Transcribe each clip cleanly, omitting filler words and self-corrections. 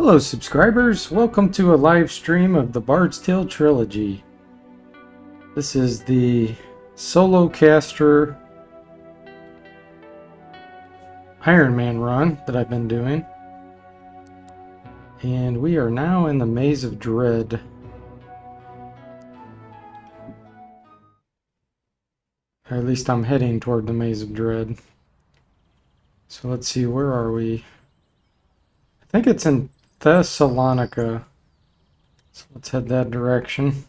Hello subscribers, welcome to a live stream of the Bard's Tale Trilogy. This is the solo caster Iron Man run that I've been doing. And we are now in the Maze of Dread. Or at least I'm heading toward the Maze of Dread. So let's see, where are we? I think it's in Thessalonica. So let's head that direction.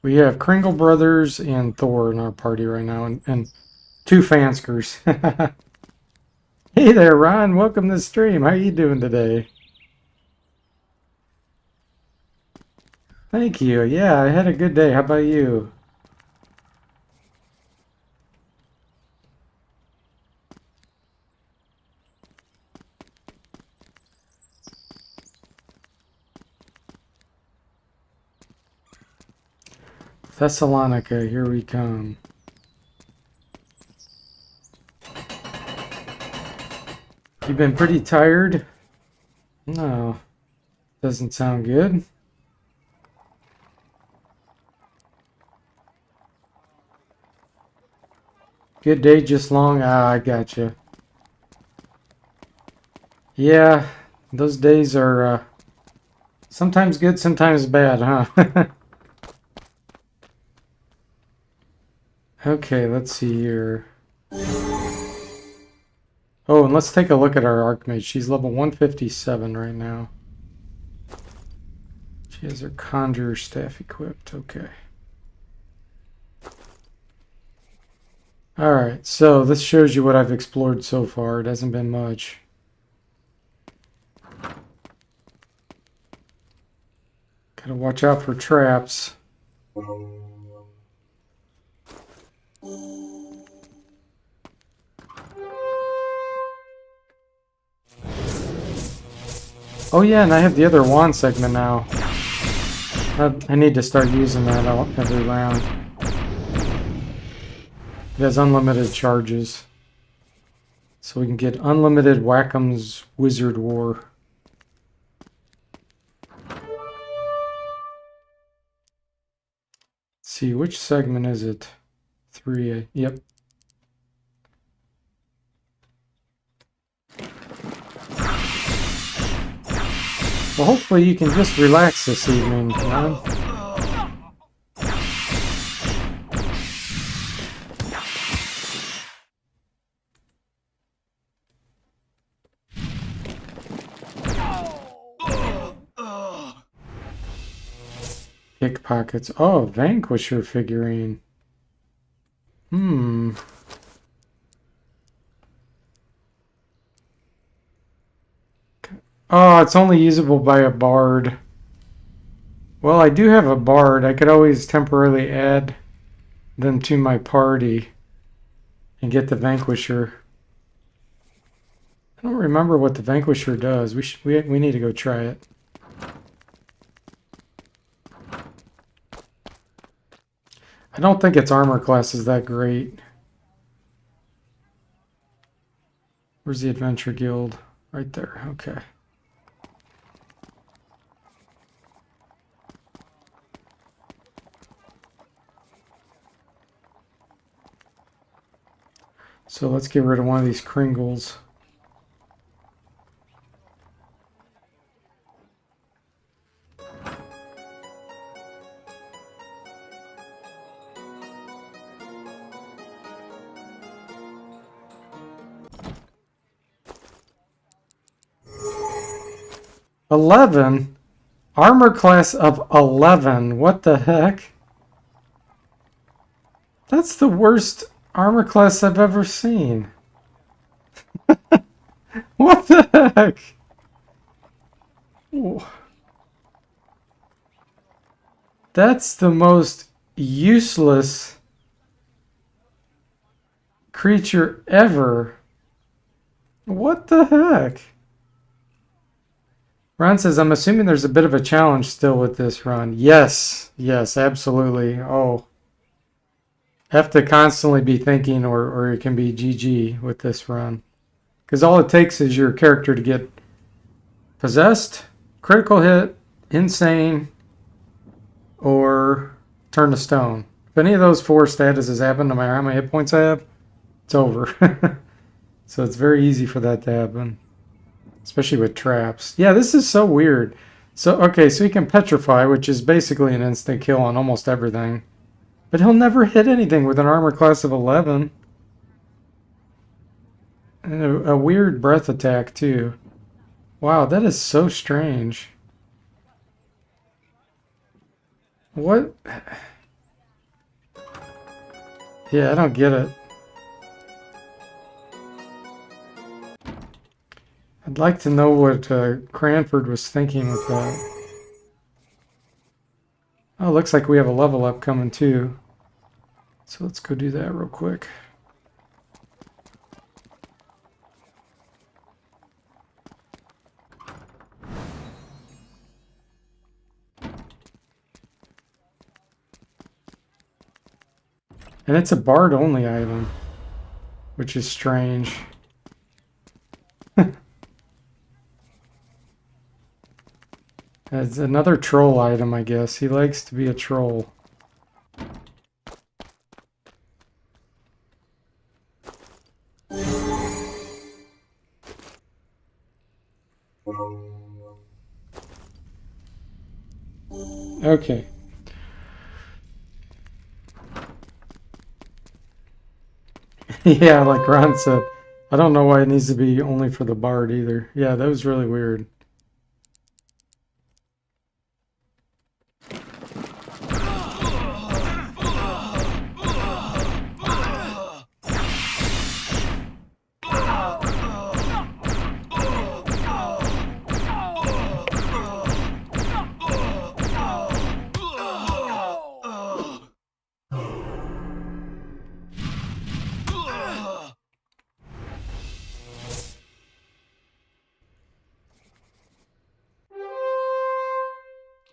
We have Kringle Brothers and Thor in our party right now, and two fanskers. Hey there, Ron. Welcome to the stream. How are you doing today? Thank you. Yeah, I had a good day. How about you? Thessalonica, here we come. You've been pretty tired? No, doesn't sound good. Good day, just long. Ah, I gotcha. Yeah, those days are sometimes good, sometimes bad, huh? Okay, let's see here. Oh, and let's take a look at our Archmage. She's level 157 right now. She has her Conjurer Staff equipped. Okay. Alright, so this shows you what I've explored so far. It hasn't been much. Gotta watch out for traps. Oh yeah, and I have the other wand segment now. I need to start using that every round. It has unlimited charges. So we can get unlimited Whack'em's Wizard War. Let's see, which segment is it? 3. Yep. Well, hopefully you can just relax this evening, Ron. Pickpockets. Oh, Vanquisher figurine. Oh, it's only usable by a bard. Well, I do have a bard. I could always temporarily add them to my party and get the Vanquisher. I don't remember what the Vanquisher does. We need to go try it. I don't think its armor class is that great. Where's the Adventure Guild? Right there. Okay. So let's get rid of one of these Kringles. $11? Armor class of 11. What the heck? That's the worst armor class I've ever seen. What the heck? That's the most useless creature ever. What the heck? Ron says, I'm assuming there's a bit of a challenge still with this run. Yes, absolutely. Oh. Have to constantly be thinking, or it can be GG with this run. Because all it takes is your character to get possessed, critical hit, insane, or turn to stone. If any of those 4 statuses happen, no matter how many hit points I have, it's over. So it's very easy for that to happen. Especially with traps. Yeah, this is so weird. So, okay, so he can petrify, which is basically an instant kill on almost everything. But he'll never hit anything with an armor class of 11. And a weird breath attack, too. Wow, that is so strange. What? Yeah, I don't get it. I'd like to know what Cranford was thinking with that. Oh, looks like we have a level up coming too. So let's go do that real quick. And it's a bard only item, which is strange. It's another troll item, I guess. He likes to be a troll. Okay. Yeah, like Ron said. I don't know why it needs to be only for the bard either. Yeah, that was really weird.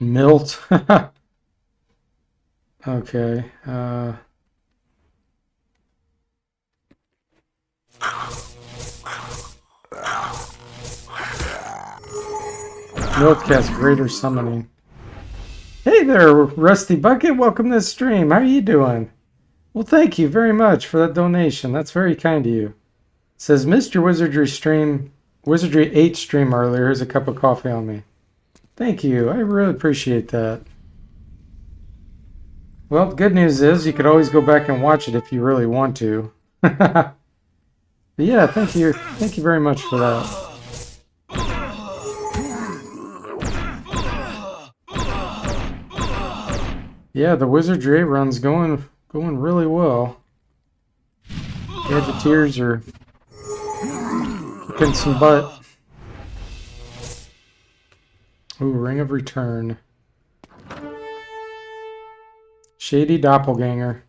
Milt. Okay. Milt casts greater summoning. Hey there, Rusty Bucket. Welcome to the stream. How are you doing? Well, thank you very much for that donation. That's very kind of you. It says, Mr. Wizardry 8 stream earlier. Here's a cup of coffee on me. Thank you. I really appreciate that. Well, the good news is you could always go back and watch it if you really want to. But yeah, thank you. Thank you very much for that. Yeah, the Wizardry 8 run's going really well. Gadgeteers are kicking some butt. Ooh, Ring of Return. Shady Doppelganger.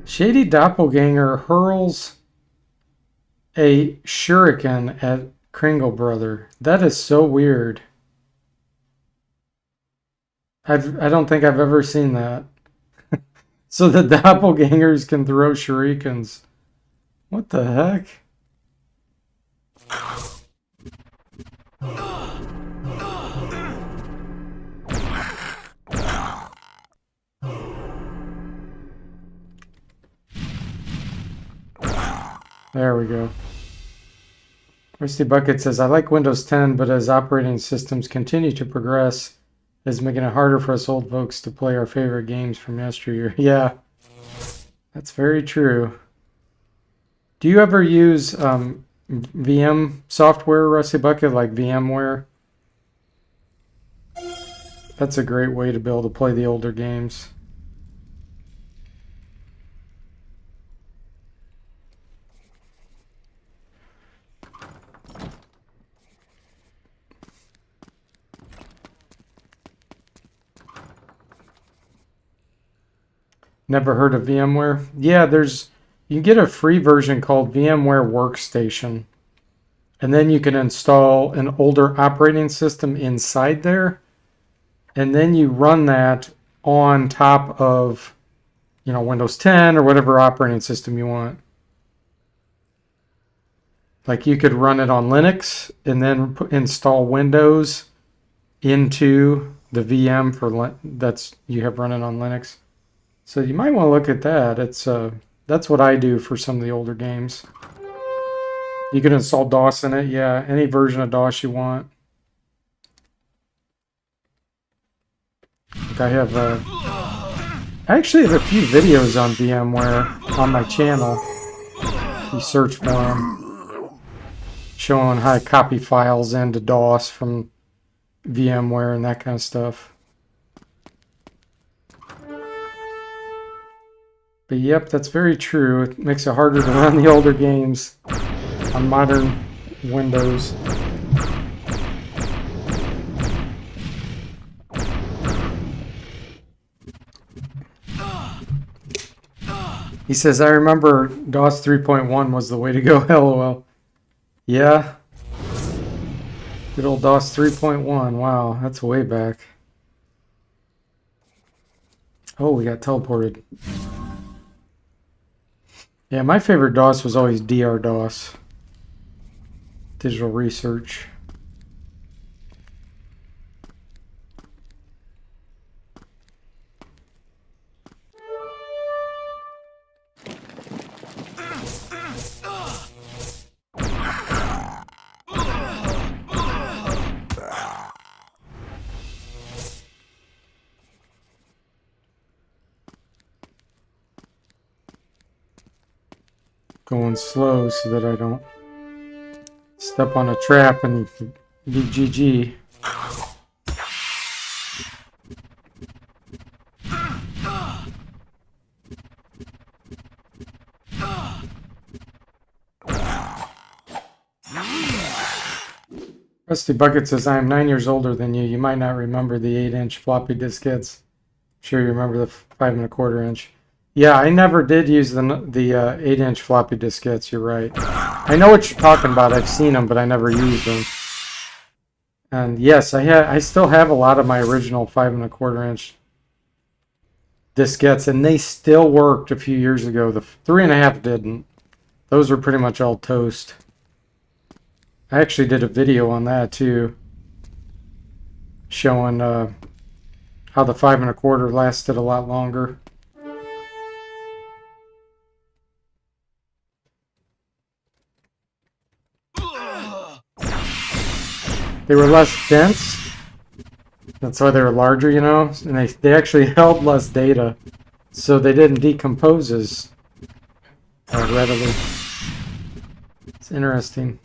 Shady Doppelganger hurls a shuriken at Kringle Brother. That is so weird. I don't think I've ever seen that. So the doppelgangers can throw shurikens. What the heck? There we go. Rusty Bucket says, I like Windows 10, but as operating systems continue to progress, it's making it harder for us old folks to play our favorite games from yesteryear. Yeah, that's very true. Do you ever use VM software, Rusty Bucket, like VMware? That's a great way to be able to play the older games. Never heard of VMware? Yeah, you can get a free version called VMware Workstation. And then you can install an older operating system inside there. And then you run that on top of, you know, Windows 10 or whatever operating system you want. Like you could run it on Linux and then install Windows into the VM for that's you have running on Linux. So you might want to look at that. It's that's what I do for some of the older games. You can install DOS in it, yeah, any version of DOS you want. Like I actually have a few videos on VMware on my channel. You search for them. Showing how to copy files into DOS from VMware and that kind of stuff. But yep, that's very true. It makes it harder to run the older games on modern Windows. He says, I remember DOS 3.1 was the way to go, LOL. Yeah. Good old DOS 3.1. Wow, that's way back. Oh, we got teleported. Yeah, my favorite DOS was always DR DOS. Digital Research. Going slow so that I don't step on a trap and be GG. Rusty Bucket says, I am 9 years older than you. You might not remember the 8-inch floppy diskettes. I'm sure you remember the 5 1/4 inch. Yeah, I never did use the 8-inch floppy diskettes. You're right. I know what you're talking about. I've seen them, but I never used them. And yes, I still have a lot of my original 5 1/4 inch diskettes, and they still worked a few years ago. The 3.5 didn't. Those were pretty much all toast. I actually did a video on that too, showing how the 5 1/4 lasted a lot longer. They were less dense. That's why they were larger, you know, and they actually held less data, so they didn't decompose as readily. It's interesting.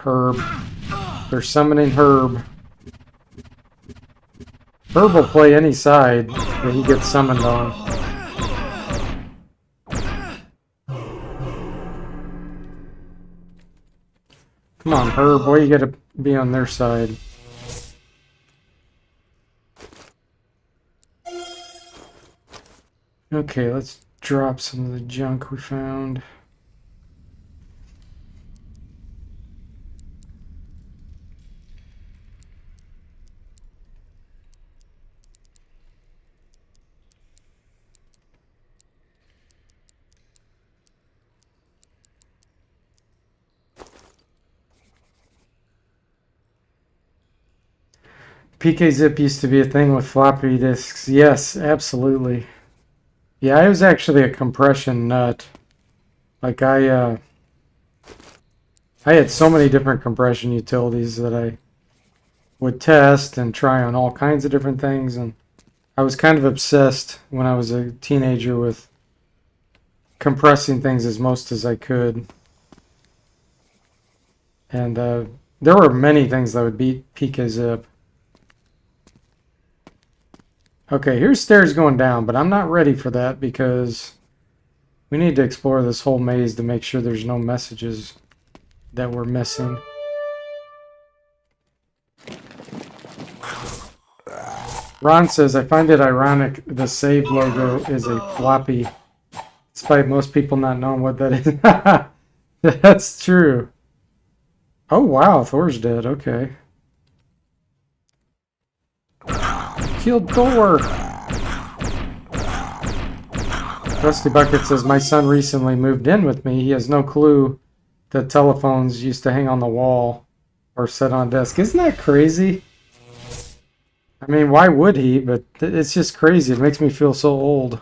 Herb. They're summoning Herb. Herb will play any side that he gets summoned on. Come on, Herb, why you gotta be on their side? Okay, let's drop some of the junk we found. PKZip used to be a thing with floppy disks. Yes, absolutely. Yeah, I was actually a compression nut. Like I had so many different compression utilities that I would test and try on all kinds of different things, and I was kind of obsessed when I was a teenager with compressing things as most as I could. And there were many things that would beat PKZip. Okay, here's stairs going down, but I'm not ready for that because we need to explore this whole maze to make sure there's no messages that we're missing. Ron says, I find it ironic the save logo is a floppy. It's despite most people not knowing what that is. That's true. Oh wow, Thor's dead. Okay. Killed Thor. Rusty Bucket says, my son recently moved in with me. He has no clue that telephones used to hang on the wall or set on desk. Isn't that crazy? I mean, why would he? But it's just crazy. It makes me feel so old.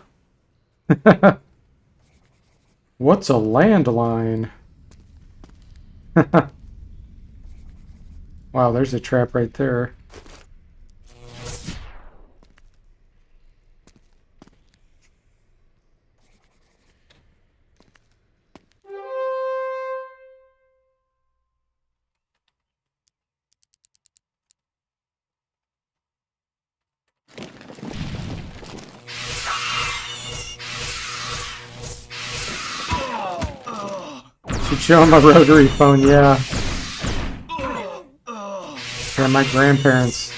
What's a landline? Wow, there's a trap right there. Should show him a rotary phone, yeah. Yeah, my grandparents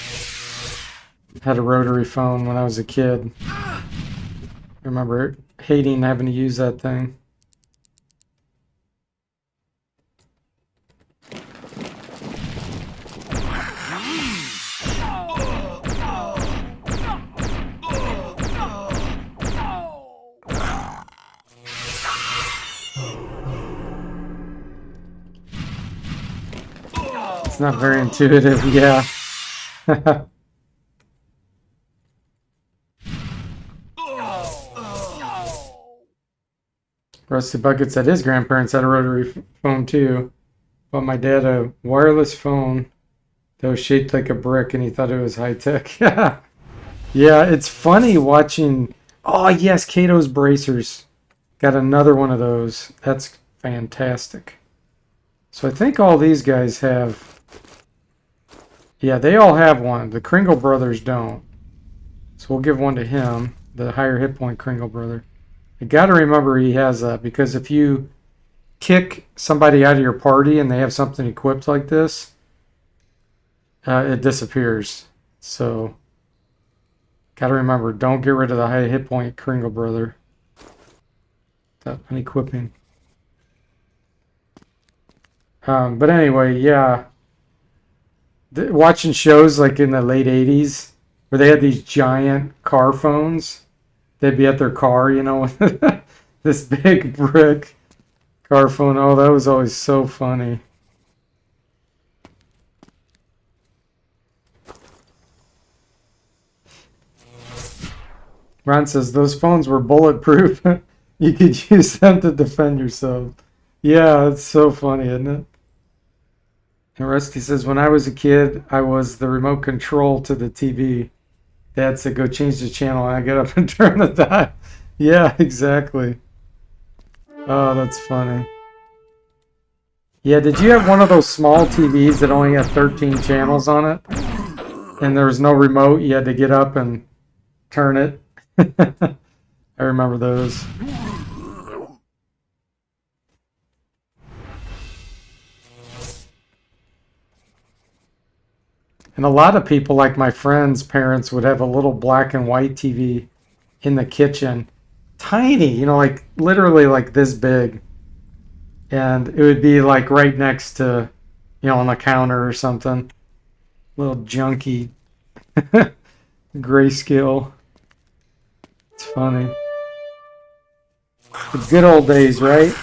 had a rotary phone when I was a kid. I remember hating having to use that thing. It's not very intuitive, yeah. Rusty Bucket said his grandparents had a rotary phone too, but my dad a wireless phone that was shaped like a brick and he thought it was high tech. Yeah, it's funny watching. Oh yes, Kato's bracers. Got another one of those. That's fantastic. So I think all these guys have. Yeah, they all have one. The Kringle brothers don't. So we'll give one to him, the higher hit point Kringle brother. You got to remember he has that because if you kick somebody out of your party and they have something equipped like this, it disappears. So got to remember, don't get rid of the high hit point Kringle brother. That unequipping. But anyway, yeah. Watching shows like in the late 80s where they had these giant car phones. They'd be at their car, you know, with this big brick car phone. Oh, that was always so funny. Ron says, those phones were bulletproof. You could use them to defend yourself. Yeah, it's so funny, isn't it? And Rusty says, when I was a kid, I was the remote control to the TV. Dad said, go change the channel. And I get up and turn the dial. Yeah, exactly. Oh, that's funny. Yeah, did you have one of those small TVs that only had 13 channels on it? And there was no remote. You had to get up and turn it. I remember those. And a lot of people, like my friends' parents, would have a little black and white TV in the kitchen. Tiny, you know, like literally like this big. And it would be like right next to, you know, on the counter or something. Little junky grayscale. It's funny. The good old days, right?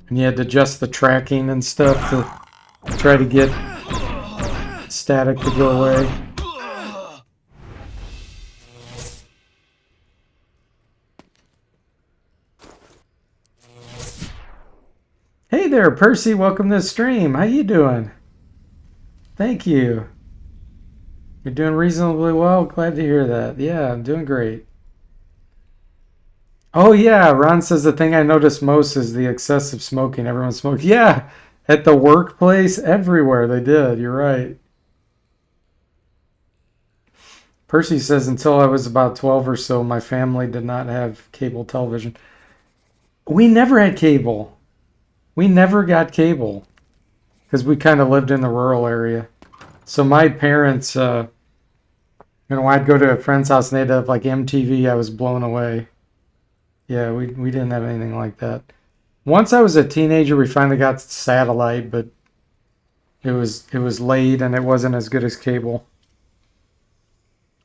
And you had to adjust the tracking and stuff to try to get static to go away. Hey there, Percy. Welcome to the stream. How you doing? Thank you. You're doing reasonably well. Glad to hear that. Yeah, I'm doing great. Oh yeah, Ron says the thing I notice most is the excessive smoking. Everyone smokes. Yeah, at the workplace, everywhere they did. You're right. Percy says until I was about 12 or so, my family did not have cable television. We never had cable. We never got cable. because we kind of lived in the rural area. So my parents, I'd go to a friend's house and they'd have like MTV. I was blown away. Yeah, we didn't have anything like that. Once I was a teenager, we finally got satellite, but it was late and it wasn't as good as cable.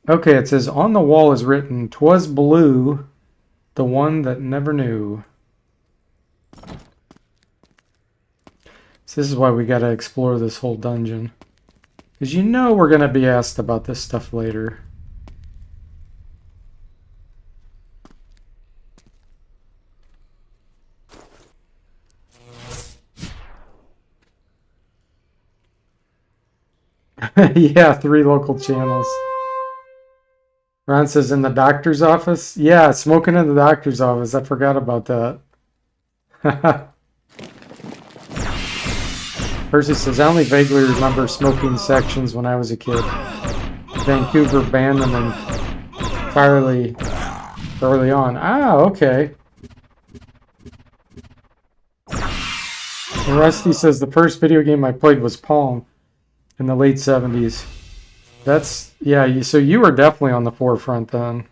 Okay, it says on the wall is written, "'Twas blue, the one that never knew." So this is why we gotta explore this whole dungeon. Because you know we're gonna be asked about this stuff later. Yeah, 3 local channels. Ron says in the doctor's office? Yeah, smoking in the doctor's office. I forgot about that. Percy says, I only vaguely remember smoking sections when I was a kid. Vancouver banned them entirely early on. Ah, okay. And Rusty says, the first video game I played was Pong in the late 70s. That's, yeah, so you were definitely on the forefront then.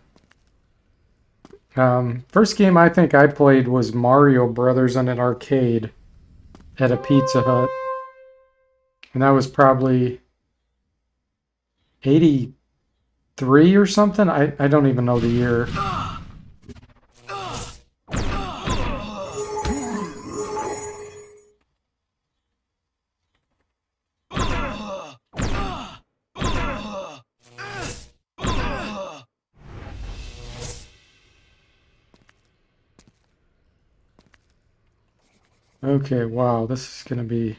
First game I think I played was Mario Brothers on an arcade at a Pizza Hut. And that was probably 83 or something. I don't even know the year. Okay, wow, this is going to be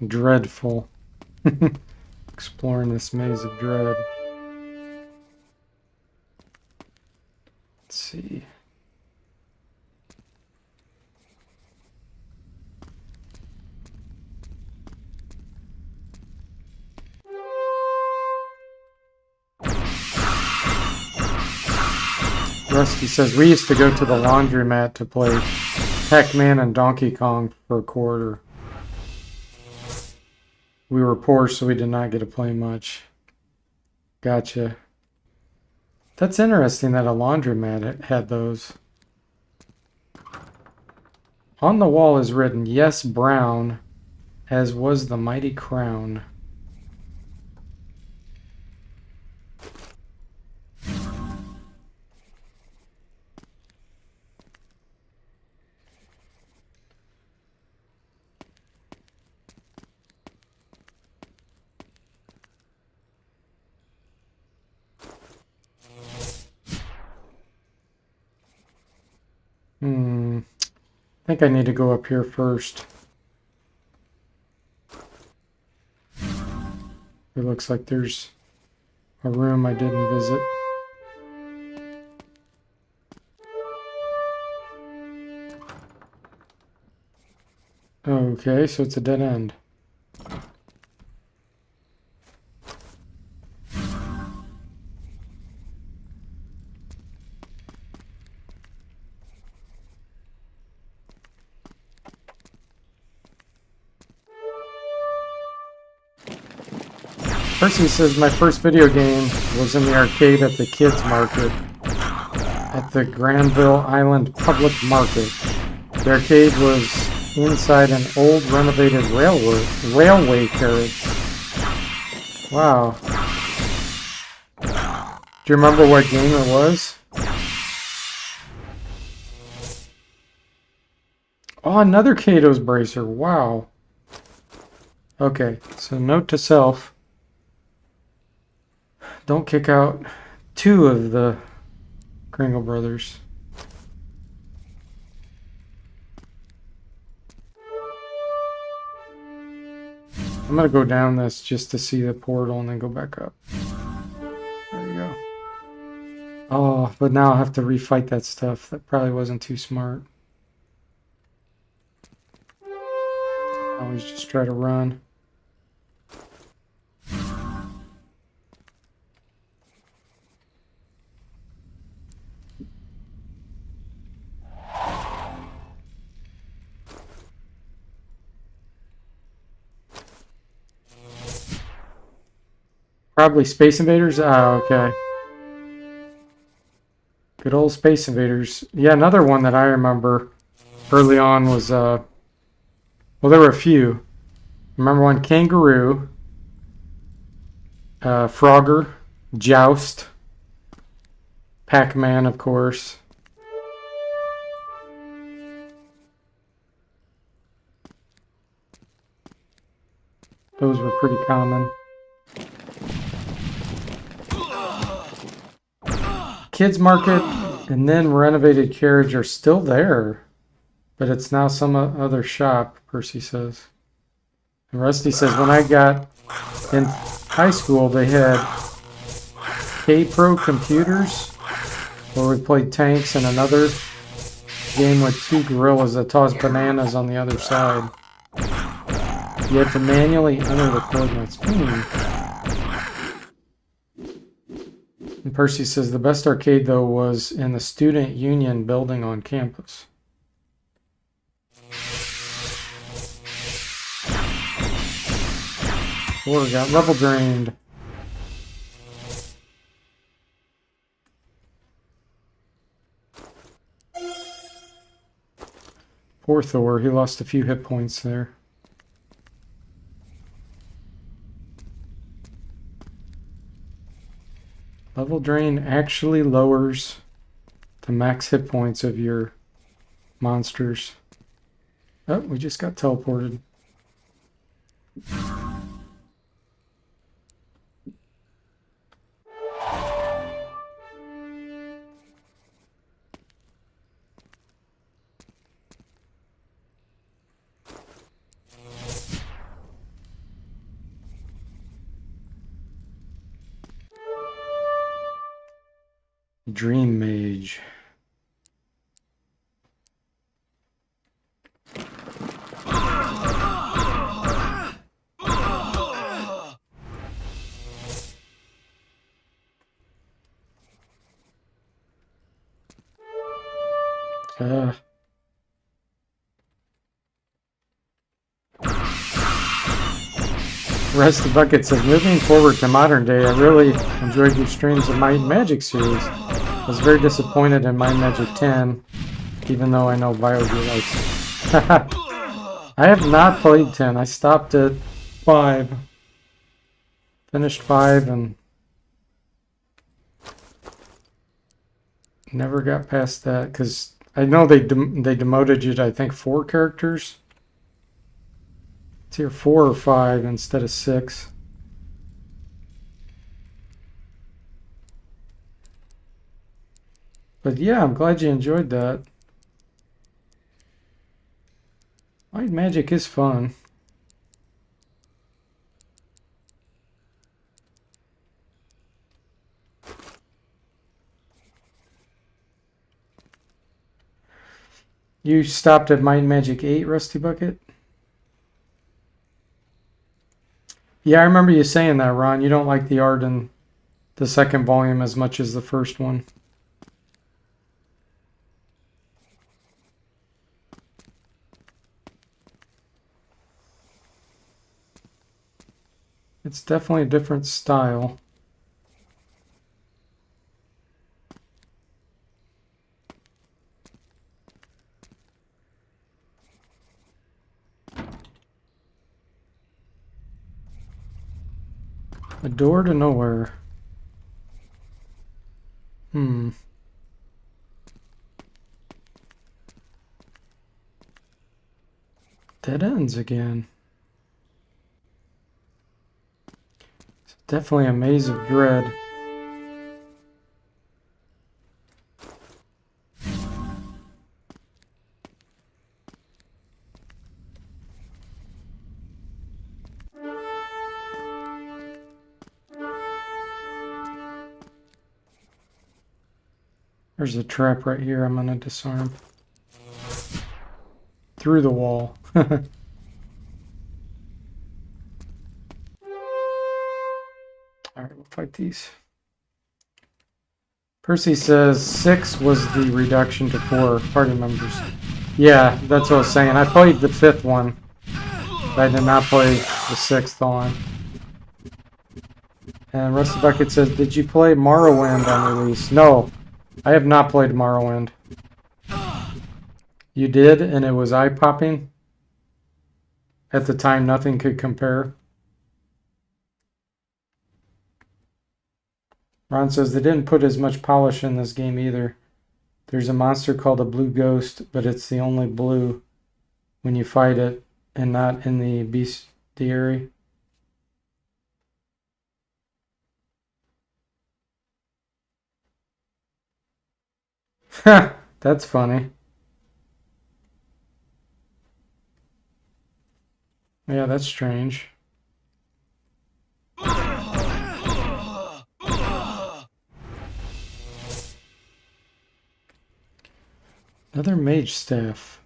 dreadful. Exploring this maze of dread. Let's see. Rusty says, we used to go to the laundromat to play Pac-Man and Donkey Kong for a quarter. We were poor, so we did not get to play much. Gotcha. That's interesting that a laundromat had those. On the wall is written, yes, brown, as was the mighty crown. I think I need to go up here first. It looks like there's a room I didn't visit. Okay, so it's a dead end. Percy says my first video game was in the arcade at the kids market at the Granville Island Public Market. The arcade was inside an old renovated railway carriage. Wow. Do you remember what game it was? Oh, another Kato's bracer. Wow. Okay, so note to self. Don't kick out 2 of the Kringle brothers. I'm gonna go down this just to see the portal and then go back up. There we go. Oh, but now I'll have to refight that stuff. That probably wasn't too smart. Always just try to run. Probably Space Invaders. Ah, okay. Good old Space Invaders. Yeah, another one that I remember early on was, well, there were a few. Remember one, Kangaroo, Frogger, Joust, Pac-Man, of course. Those were pretty common. Kids Market and then Renovated Carriage are still there, but it's now some other shop, Percy says. And Rusty says, when I got in high school, they had K-Pro computers where we played tanks and another game with two gorillas that tossed bananas on the other side. You had to manually enter the coordinates. And Percy says the best arcade, though, was in the Student Union building on campus. Or got level drained. Poor Thor, he lost a few hit points there. Level drain actually lowers the max hit points of your monsters. Oh, we just got teleported. Dream Mage. Rusty Bucket says, moving forward to modern day, I really enjoyed your streams of Might and Magic series. I was very disappointed in Might and Magic 10, even though I know BioGear likes it. I have not played 10. I stopped at 5. Finished 5 and never got past that because I know they demoted you to, I think, 4 characters. It's here 4 or 5 instead of 6. But yeah, I'm glad you enjoyed that. Light Magic is fun. You stopped at Might and Magic 8, Rusty Bucket? Yeah, I remember you saying that, Ron. You don't like the art in the second volume as much as the first one. It's definitely a different style. A door to nowhere. Dead ends again. It's definitely a maze of dread. There's a trap right here I'm gonna disarm. Through the wall. Alright, we'll fight these. Percy says 6 was the reduction to 4 party members. Yeah, that's what I was saying. I played the 5th one, but I did not play the 6th one. And Rusty Bucket says, did you play Morrowind on release? No, I have not played Morrowind. You did, and it was eye-popping. At the time, nothing could compare. Ron says, they didn't put as much polish in this game either. There's a monster called a blue ghost, but it's the only blue when you fight it, and not in the bestiary. Ha! That's funny. Yeah, that's strange. Another mage staff.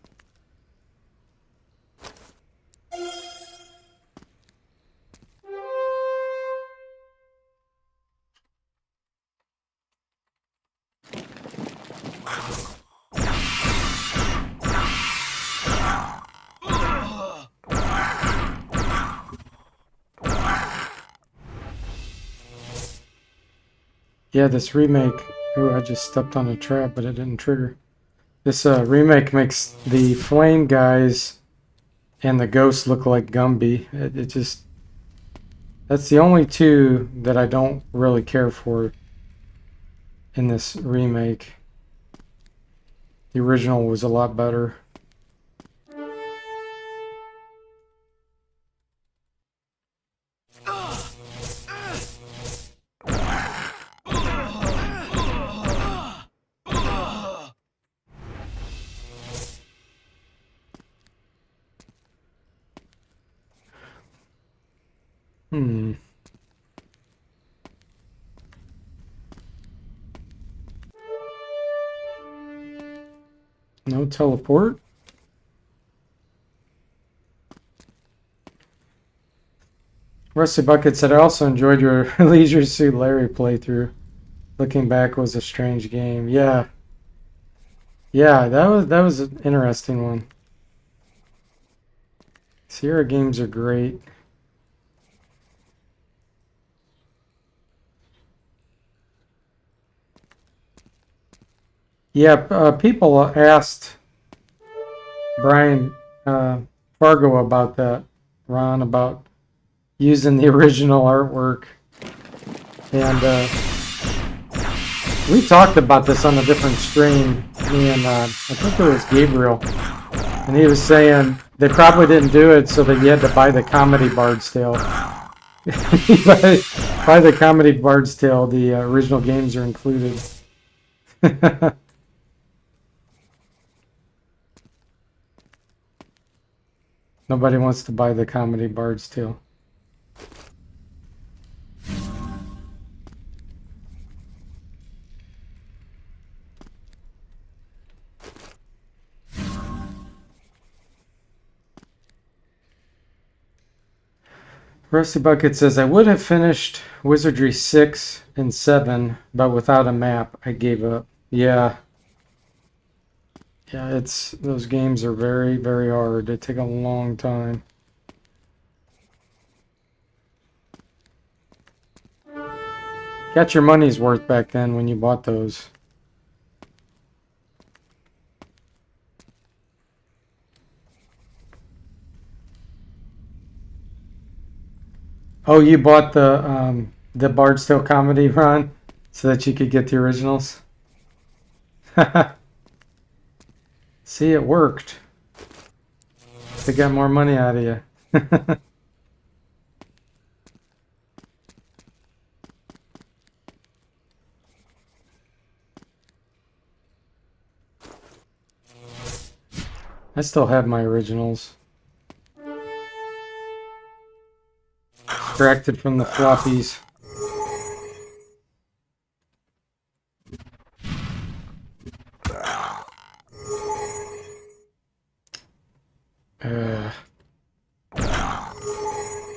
Yeah, this remake. Ooh, I just stepped on a trap, but it didn't trigger. This remake makes the flame guys and the ghosts look like Gumby. It just... That's the only two that I don't really care for in this remake. The original was a lot better. No teleport? Rusty Bucket said, I also enjoyed your Leisure Suit Larry playthrough. Looking back, was a strange game. Yeah. Yeah, that was an interesting one. Sierra games are great. Yeah, people asked Brian Fargo about that, Ron, about using the original artwork. And we talked about this on a different stream. Me and I think it was Gabriel. And he was saying they probably didn't do it so that you had to buy the Comedy Bard's Tale. Buy the Comedy Bard's Tale, the original games are included. Nobody wants to buy the Comedy Bard's Tale. Rusty Bucket says, I would have finished Wizardry 6 and 7, but without a map, I gave up. Yeah. Yeah, those games are very, very hard. They take a long time. Got your money's worth back then when you bought those. Oh, you bought the Bard's Tale comedy run so that you could get the originals? See, it worked. They got more money out of you. I still have my originals. Extracted from the floppies.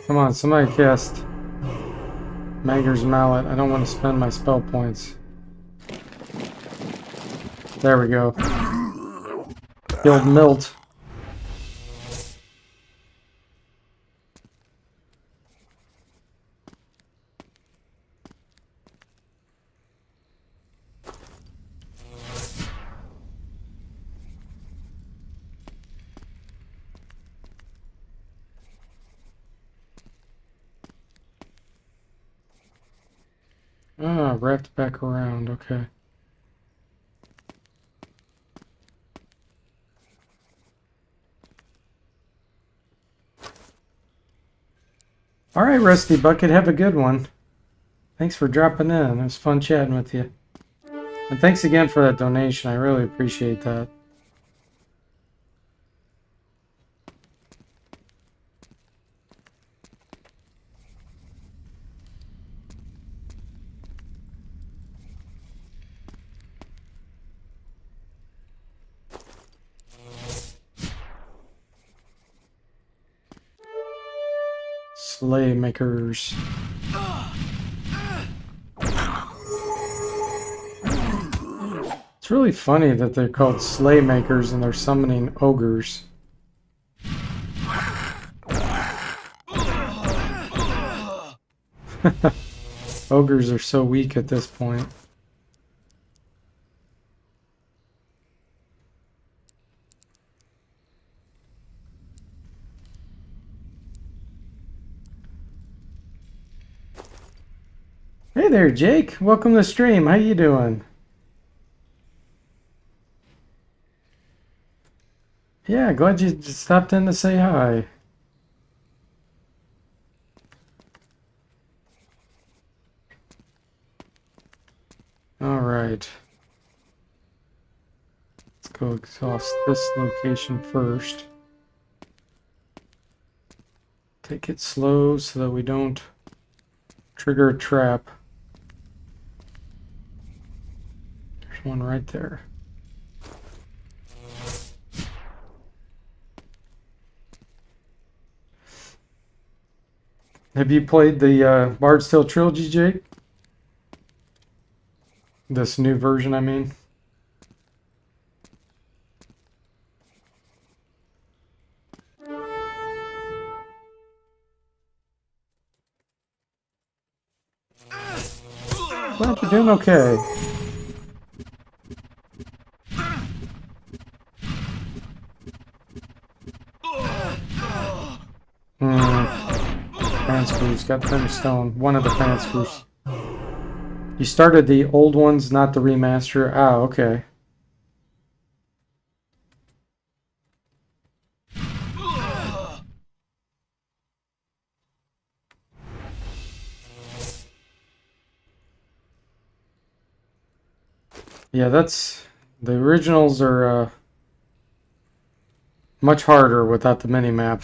Come on, somebody cast Mager's Mallet. I don't want to spend my spell points. There we go. Killed Milt. wrapped back around. Okay. All right, Rusty Bucket, have a good one. Thanks for dropping in. It was fun chatting with you. And thanks again for that donation. I really appreciate that. Sleigh makers. It's really funny that they're called sleigh makers and they're summoning ogres. Ogres are so weak at this point. Hey there, Jake. Welcome to the stream. How you doing? Yeah, glad you stopped in to say hi. All right. Let's go exhaust this location first. Take it slow so that we don't trigger a trap. There's one right there. Have you played the Bard's Tale Trilogy, Jake? This new version, I mean. Glad you're doing okay. Fan screws, got brimstone. One of the fan screws. You started the old ones, not the remaster. Ah, okay. Yeah, that's... The originals are much harder without the mini-map.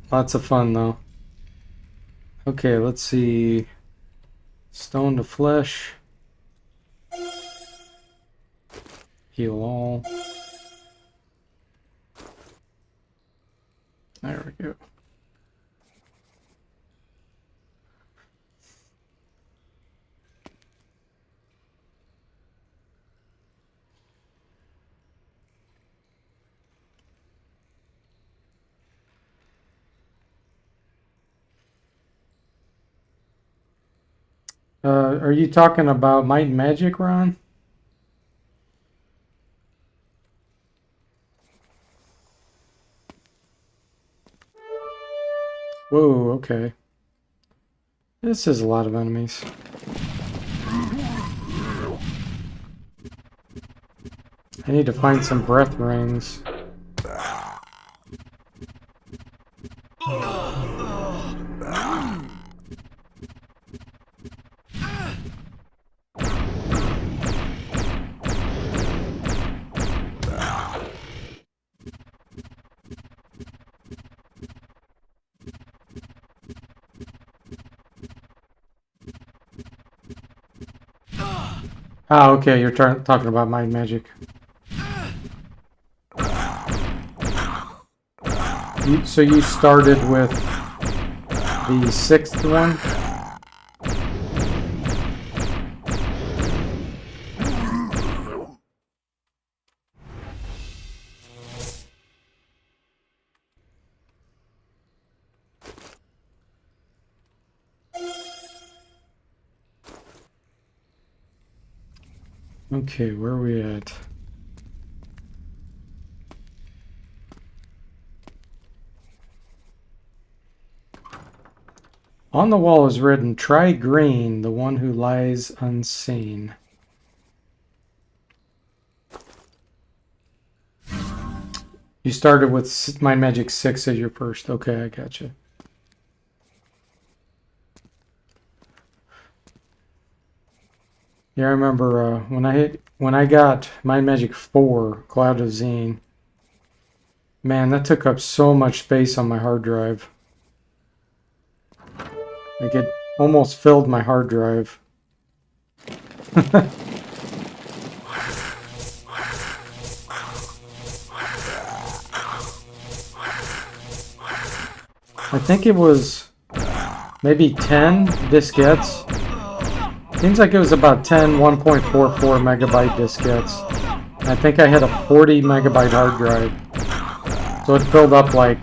Lots of fun, though. Okay, let's see. Stone to flesh. Heal all. There we go. Are you talking about Might and Magic, Ron? Whoa, okay. This is a lot of enemies. I need to find some breath rings. Ah, okay, you're talking about Might and Magic. So you started with the 6th one? Okay, where are we at? On the wall is written, "Try green, the one who lies unseen." You started with Mind Magic 6 as your first. Okay, I gotcha. Yeah, I remember when I got Mind Magic 4, Cloud of Zine. Man, that took up so much space on my hard drive. Like it almost filled my hard drive. I think it was maybe 10 diskettes. Seems like it was about 10 1.44 megabyte diskettes. I think I had a 40 megabyte hard drive. So it filled up like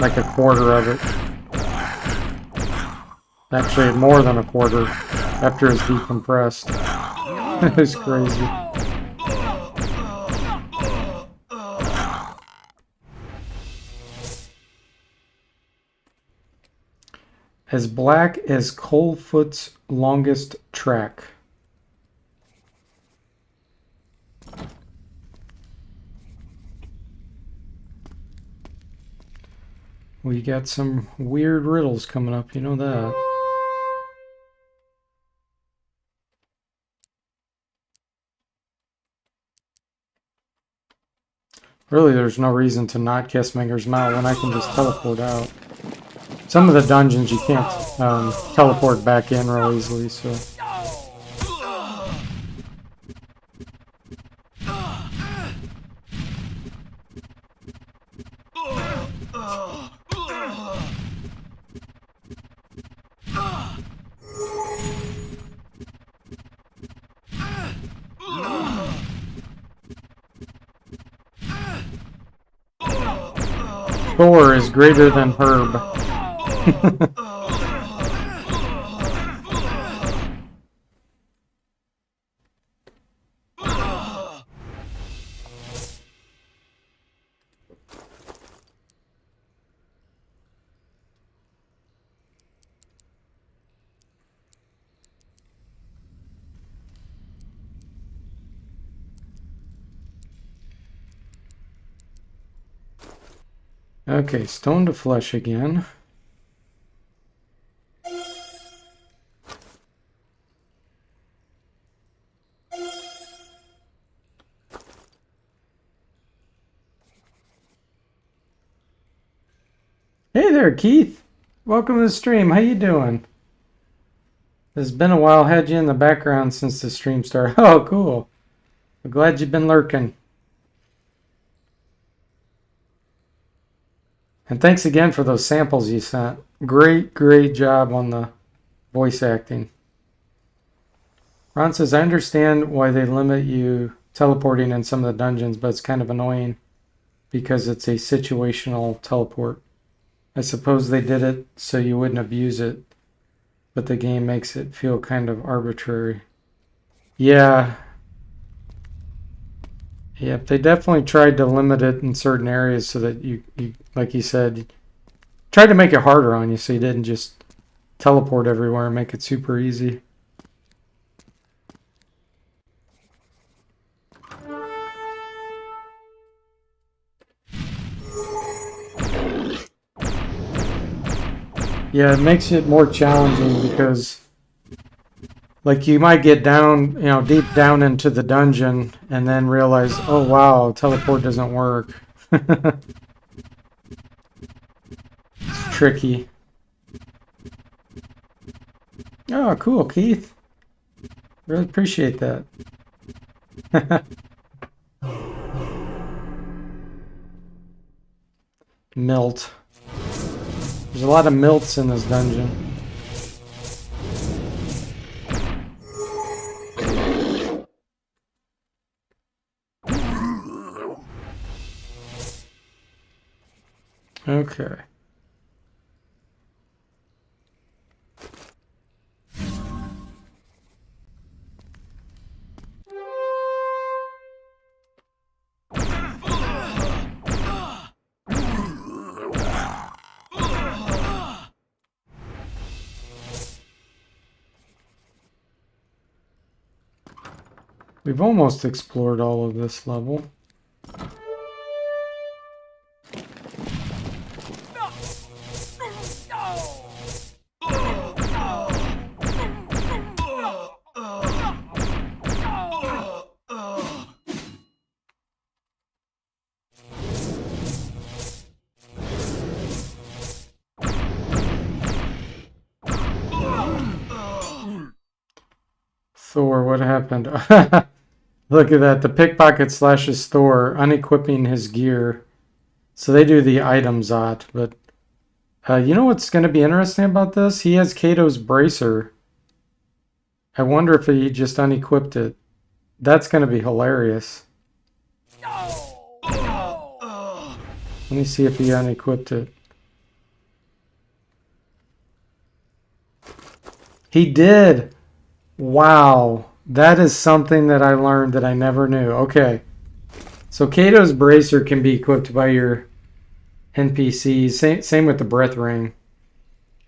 a quarter of it. Actually, more than a quarter after it's decompressed. It was crazy. As black as Coldfoot's longest track. We got some weird riddles coming up, you know that. Really, there's no reason to not kiss Minger's Mouth when I can just teleport out. Some of the dungeons you can't teleport back in real easily, so... Thor is greater than Herb. Okay, stone to flesh again. Hey there, Keith. Welcome to the stream. How you doing? It's been a while. Had you in the background since the stream started. Oh, cool. I'm glad you've been lurking. And thanks again for those samples you sent. Great job on the voice acting. Ron says, I understand why they limit you teleporting in some of the dungeons, but it's kind of annoying because it's a situational teleport. I suppose they did it so you wouldn't abuse it, but the game makes it feel kind of arbitrary. Yeah. Yep, they definitely tried to limit it in certain areas so that you like you said, tried to make it harder on you so you didn't just teleport everywhere and make it super easy. Yeah, it makes it more challenging because like you might get down, deep down into the dungeon and then realize, oh wow, teleport doesn't work. It's tricky. Oh, cool, Keith. Really appreciate that. Milt. There's a lot of milts in this dungeon. Okay. We've almost explored all of this level. Thor, what happened? Look at that. The pickpocket slashes Thor, unequipping his gear. So they do the item Zot, but you know what's going to be interesting about this? He has Kato's bracer. I wonder if he just unequipped it. That's going to be hilarious. Let me see if he unequipped it. He did! Wow. That is something that I learned that I never knew. Okay. So Kato's bracer can be equipped by your NPCs. Same with the breath ring.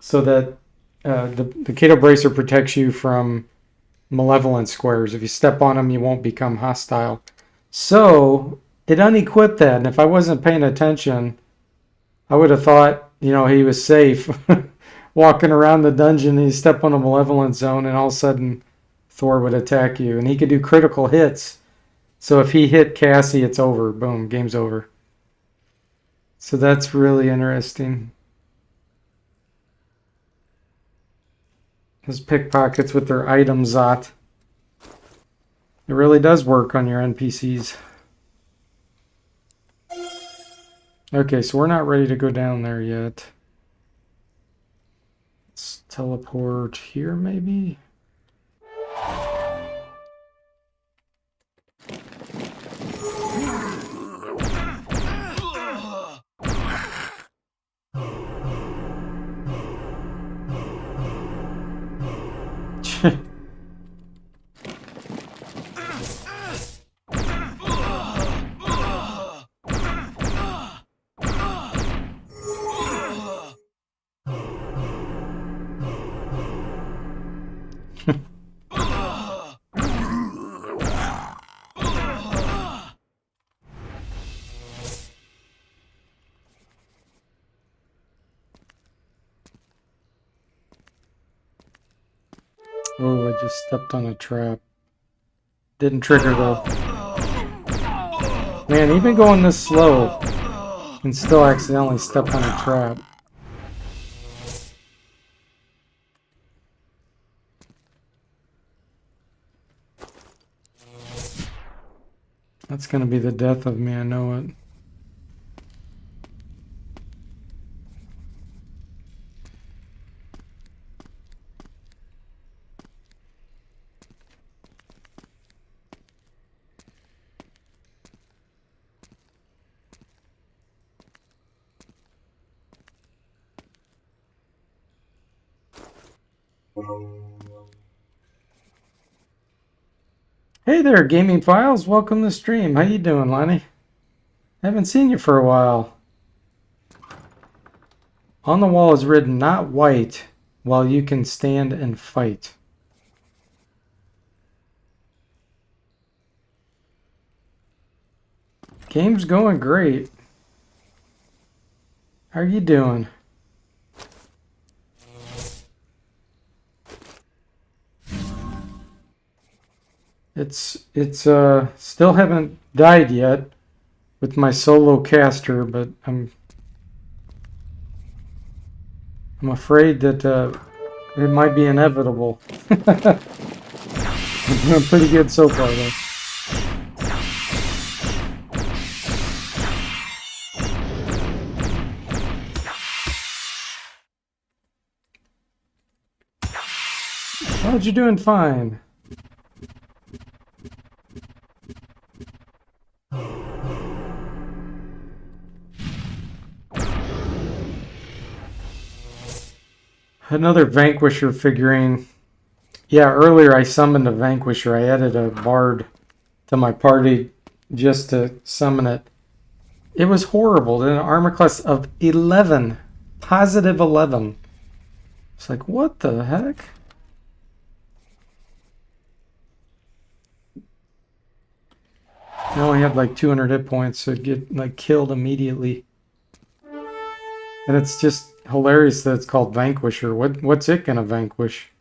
So that the Kato bracer protects you from malevolent squares. If you step on them, you won't become hostile. So it unequipped that. And if I wasn't paying attention, I would have thought, you know, he was safe. Walking around the dungeon, and you step on a malevolent zone, and all of a sudden Thor would attack you. And he could do critical hits. So if he hit Cassie, it's over. Boom, game's over. So that's really interesting. Those pickpockets with their item Zot. It really does work on your NPCs. Okay, so we're not ready to go down there yet. Let's teleport here, maybe? Oh, I just stepped on a trap. Didn't trigger though. Man, even going this slow, and still accidentally step on a trap. That's gonna be the death of me, I know it. Hey there, Gaming Files. Welcome to the stream. How you doing, Lonnie? Haven't seen you for a while. On the wall is written, "Not white, while you can stand and fight." Game's going great. How are you doing? It's still haven't died yet with my solo caster, but I'm afraid that it might be inevitable. I'm doing pretty good so far though. Oh, you're doing fine. Another Vanquisher figurine. Yeah, earlier I summoned a Vanquisher. I added a Bard to my party just to summon it. It was horrible. An armor class of 11. Positive 11. It's like, what the heck? I only had like 200 hit points, so it'd get like killed immediately. And it's just hilarious that it's called Vanquisher. What's it gonna vanquish?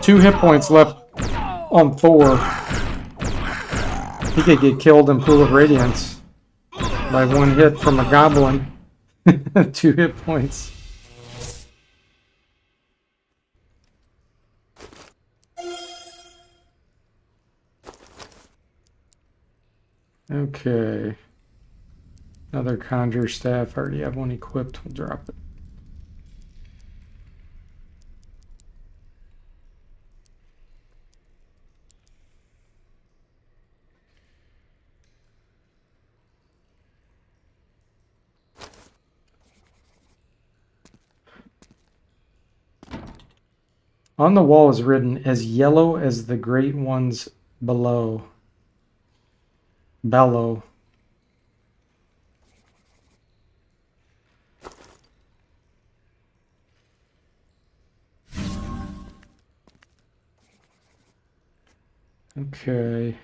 2 hit points left on Thor. He could get killed in Pool of Radiance by 1 hit from a goblin. 2 hit points. Okay. Another Conjure Staff. I already have one equipped. We'll drop it. On the wall is written, as yellow as the great ones below. Bellow. Okay.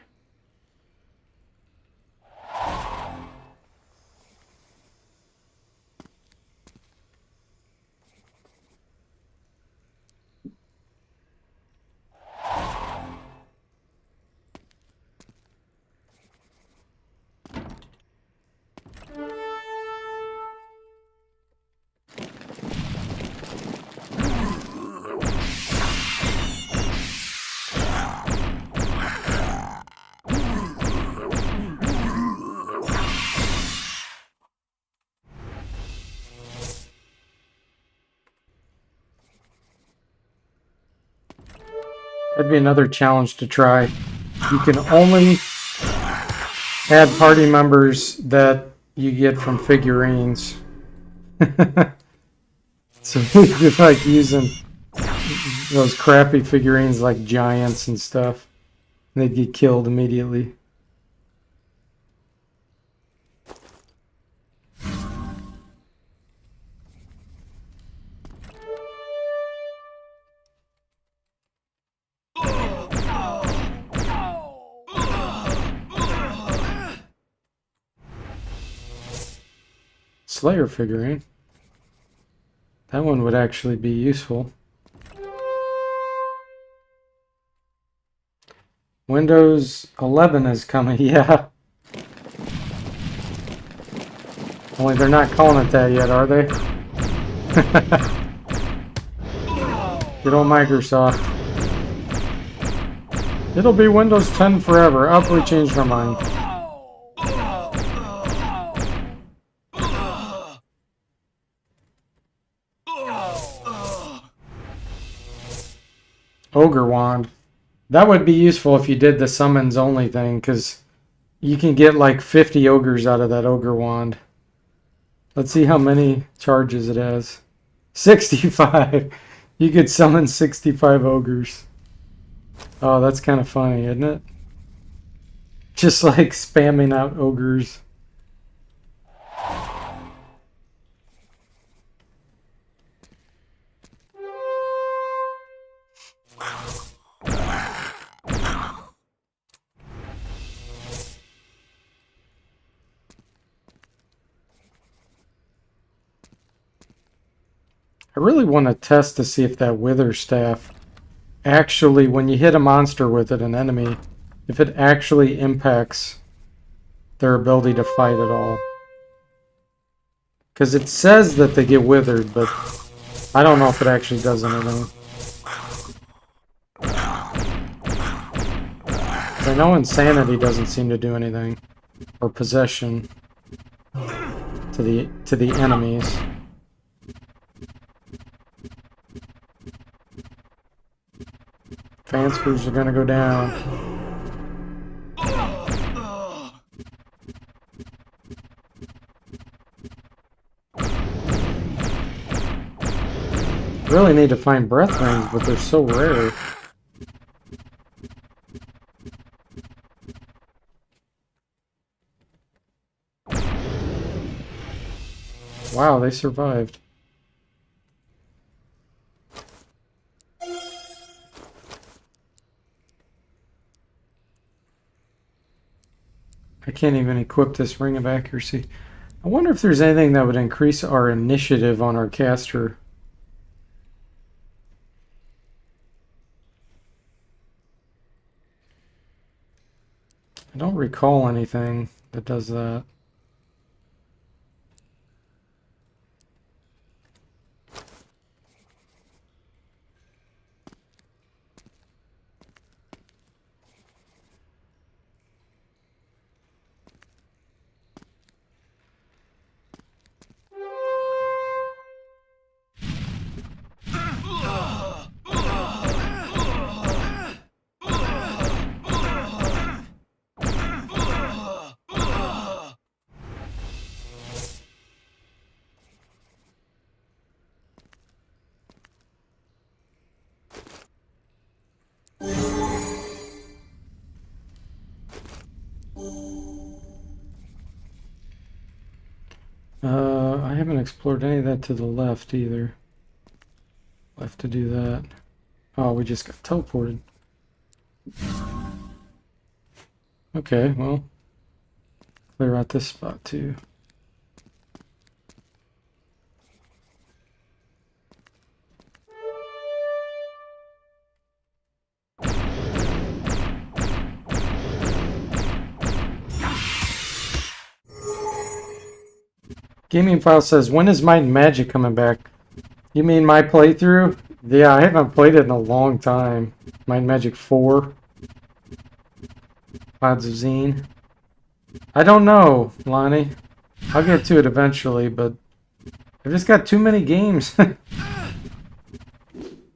That'd be another challenge to try. You can only add party members that you get from figurines. So you're like using those crappy figurines like giants and stuff. They'd get killed immediately. Slayer figurine. That one would actually be useful. Windows 11 is coming, yeah. Only they're not calling it that yet, are they? Good old Microsoft. It'll be Windows 10 forever. Oh, we changed our mind. Ogre Wand. That would be useful if you did the summons only thing, because you can get like 50 ogres out of that Ogre Wand. Let's see how many charges it has. 65. You could summon 65 ogres. Oh, that's kind of funny, isn't it? Just like spamming out ogres. I really want to test to see if that Wither Staff actually, when you hit a monster with it, an enemy, if it actually impacts their ability to fight at all. Because it says that they get withered, but I don't know if it actually does anything. I know Insanity doesn't seem to do anything, or Possession to the enemies. Fan screws are gonna go down. Really need to find breath rings, but they're so rare. Wow, they survived. I can't even equip this Ring of Accuracy. I wonder if there's anything that would increase our initiative on our caster. I don't recall anything that does that. I haven't explored any of that to the left either. We'll have to do that. Oh, we just got teleported. Okay, well, clear out this spot too. Gaming File says, when is Might and Magic coming back? You mean my playthrough? Yeah, I haven't played it in a long time. Might and Magic 4. Clouds of Zine. I don't know, Lonnie. I'll get to it eventually, but I've just got too many games. Not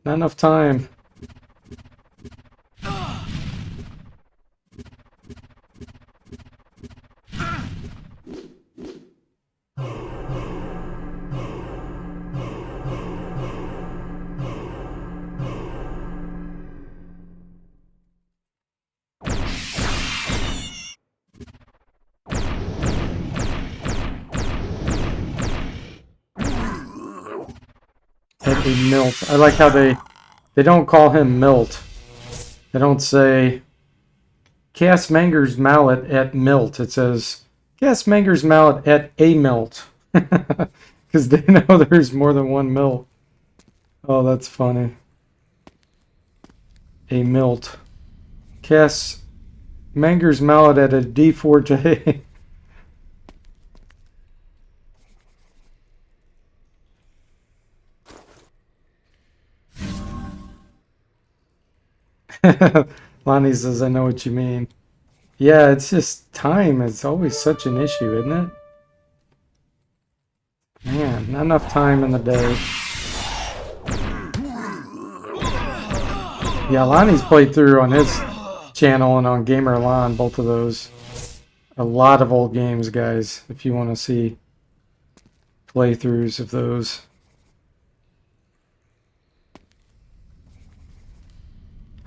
enough time. Milt. I like how they don't call him Milt. They don't say cast Manger's mallet at Milt. It says cast Manger's mallet at a Milt. Because they know there's more than one Milt. Oh, that's funny. A Milt. Cast Manger's mallet at a D4J. Lonnie says, I know what you mean. Yeah, it's just time. It's always such an issue, isn't it? Man, not enough time in the day. Yeah, Lonnie's played through on his channel and on Gamerlon, both of those. A lot of old games, guys, if you want to see playthroughs of those.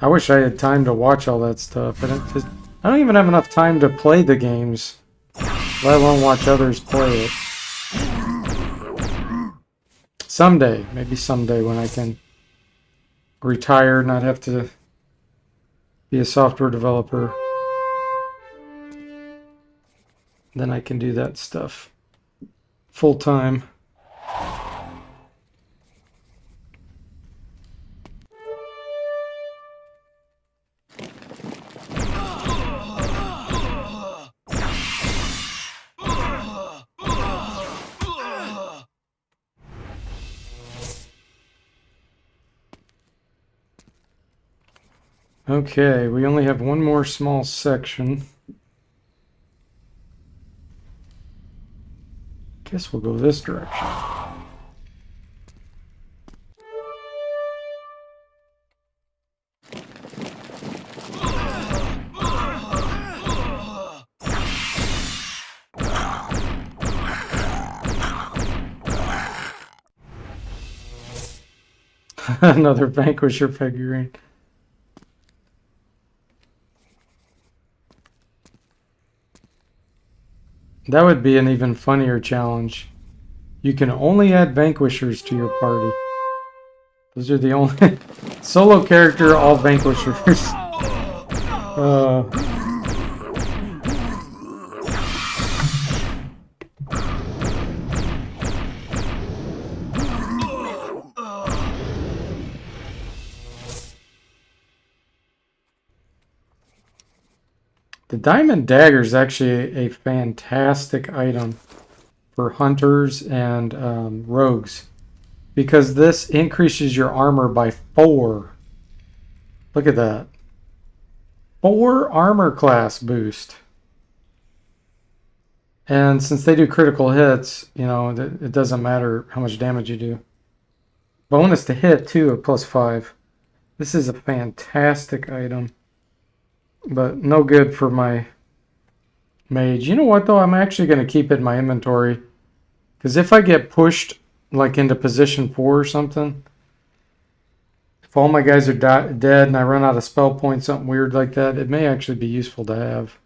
I wish I had time to watch all that stuff. I don't even have enough time to play the games, let alone watch others play it. Someday, maybe someday when I can retire, not have to be a software developer, then I can do that stuff full time. Okay, we only have one more small section. Guess we'll go this direction. Another Vanquisher figurine. That would be an even funnier challenge. You can only add Vanquishers to your party. Those are the only solo character, all Vanquishers. The diamond dagger is actually a fantastic item for hunters and rogues, because this increases your armor by 4. Look at that. 4 armor class boost. And since they do critical hits, you know, it doesn't matter how much damage you do. Bonus to hit too at +5. This is a fantastic item, but no good for my mage. You know what though? I'm actually going to keep it in my inventory, because if I get pushed like into position 4 or something, if all my guys are dead and I run out of spell points, something weird like that, it may actually be useful to have.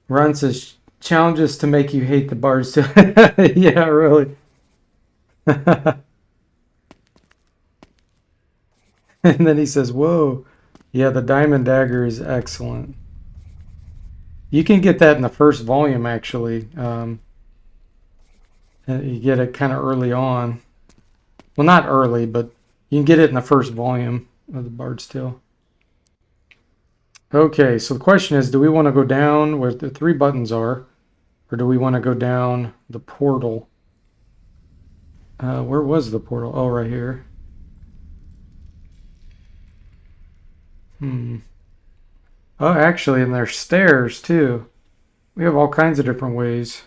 Ron says, challenges to make you hate the bards too. Yeah, really. And then he says, whoa. Yeah, the diamond dagger is excellent. You can get that in the first volume, actually. You get it kind of early on. Well, not early, but you can get it in the first volume of the Bard's Tale. Okay, so the question is, do we want to go down where the 3 buttons are, or do we want to go down the portal? Where was the portal? Oh, right here. Oh, actually, and there's stairs, too. We have all kinds of different ways.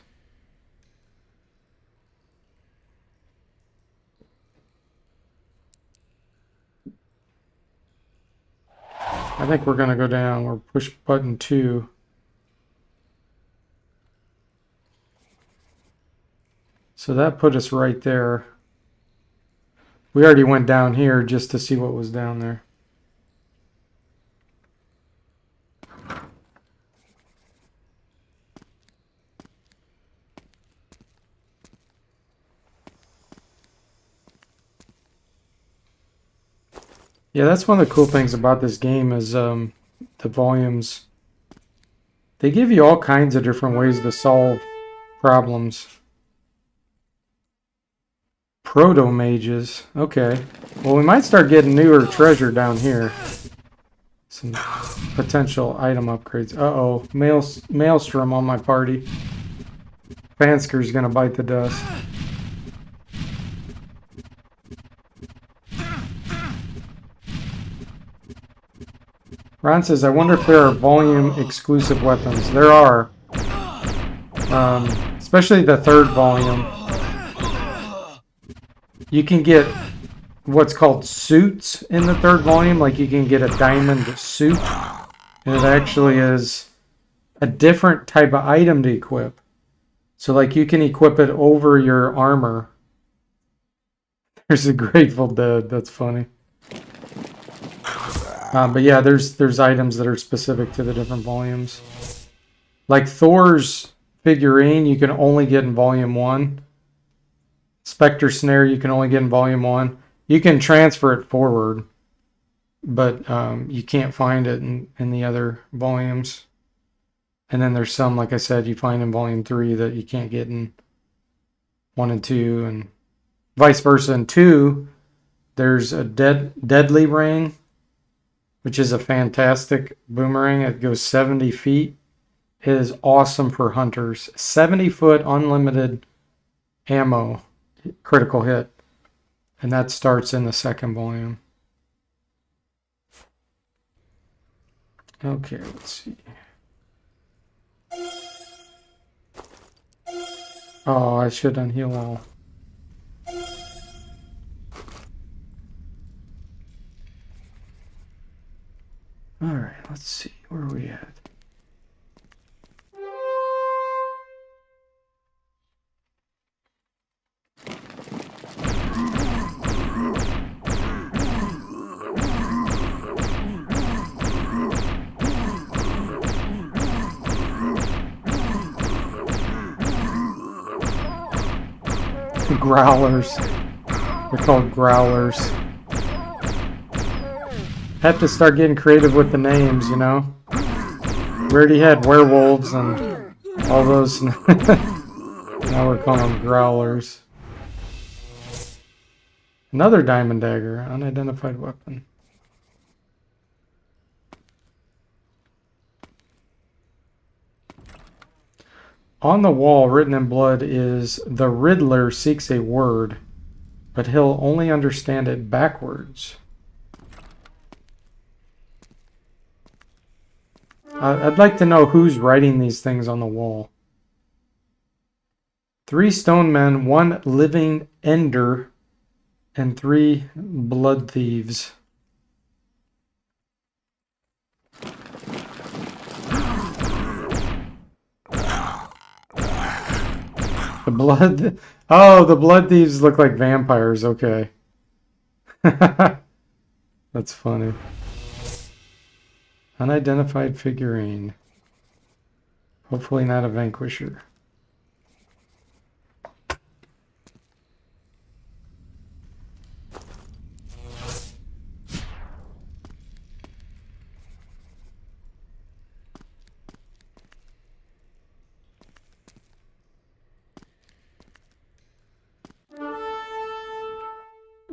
I think we're going to go down. We'll push button 2. So that put us right there. We already went down here just to see what was down there. Yeah, that's one of the cool things about this game is the volumes. They give you all kinds of different ways to solve problems. Proto-mages. Okay. Well, we might start getting newer treasure down here. Some potential item upgrades. Uh-oh. Maelstrom on my party. Fansker's gonna bite the dust. Ron says, I wonder if there are volume-exclusive weapons. There are. Especially the 3rd volume. You can get what's called suits in the 3rd volume. Like, you can get a diamond suit. And it actually is a different type of item to equip. So, like, you can equip it over your armor. There's a Grateful Dead. That's funny. But yeah, there's items that are specific to the different volumes. Like Thor's figurine, you can only get in volume 1. Spectre Snare, you can only get in volume 1. You can transfer it forward, but you can't find it in the other volumes. And then there's some, like I said, you find in volume 3 that you can't get in 1 and 2, and vice versa. In 2, there's a deadly ring, which is a fantastic boomerang. It goes 70 feet. It is awesome for hunters. 70-foot unlimited ammo, critical hit. And that starts in the 2nd volume. Okay, let's see. Oh, I should unheal all. Alright, let's see. Where are we at? Growlers. They're called growlers. Have to start getting creative with the names, you know? We already had werewolves and all those. Now we're calling them growlers. Another diamond dagger, unidentified weapon. On the wall, written in blood, is the Riddler seeks a word, but he'll only understand it backwards. I'd like to know who's writing these things on the wall. 3 stone men, 1 living ender, and 3 blood thieves. The blood... Oh, the blood thieves look like vampires. Okay. That's funny. Unidentified figurine. Hopefully not a vanquisher.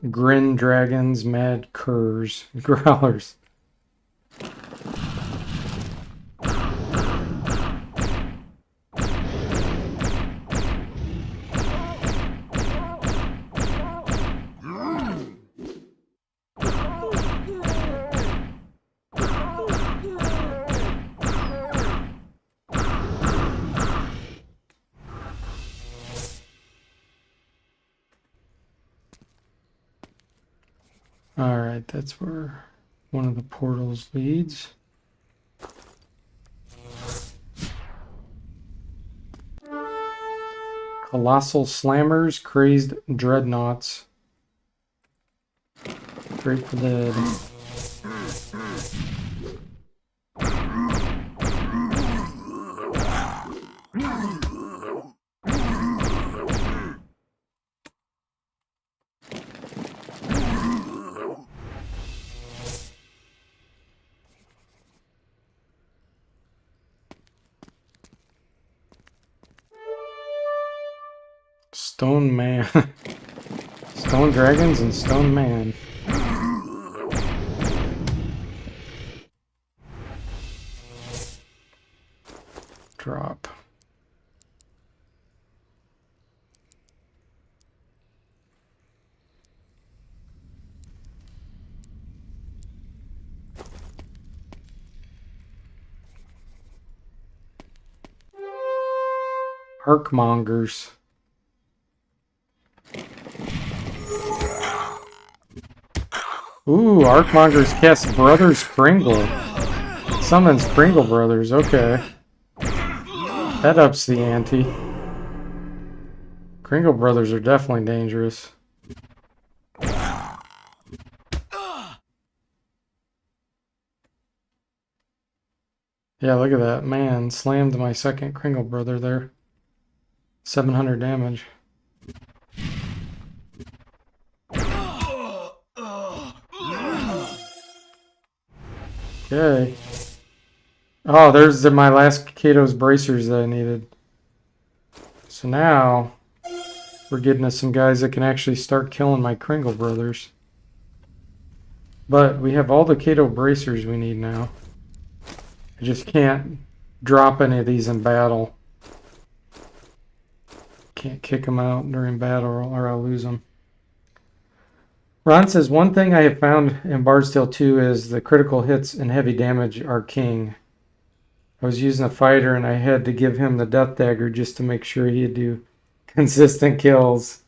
Grin dragons, mad curs, growlers. Alright, that's where one of the portals leads. Colossal slammers, crazed dreadnoughts. Grateful Dead. Stone Man. Stone Dragons and Stone Man. Drop. Arcmongers. Ooh, Arcmongers cast Brothers Kringle. Summons Kringle Brothers, okay. That ups the ante. Kringle Brothers are definitely dangerous. Yeah, look at that. Man, slammed my second Kringle Brother there. 700 damage. Okay. Oh, there's my last Kato's bracers that I needed. So now we're getting to some guys that can actually start killing my Kringle Brothers. But we have all the Kato bracers we need now. I just can't drop any of these in battle. Can't kick them out during battle or I'll lose them. Ron says, one thing I have found in Bard's Tale 2 is the critical hits and heavy damage are king. I was using a fighter and I had to give him the death dagger just to make sure he'd do consistent kills.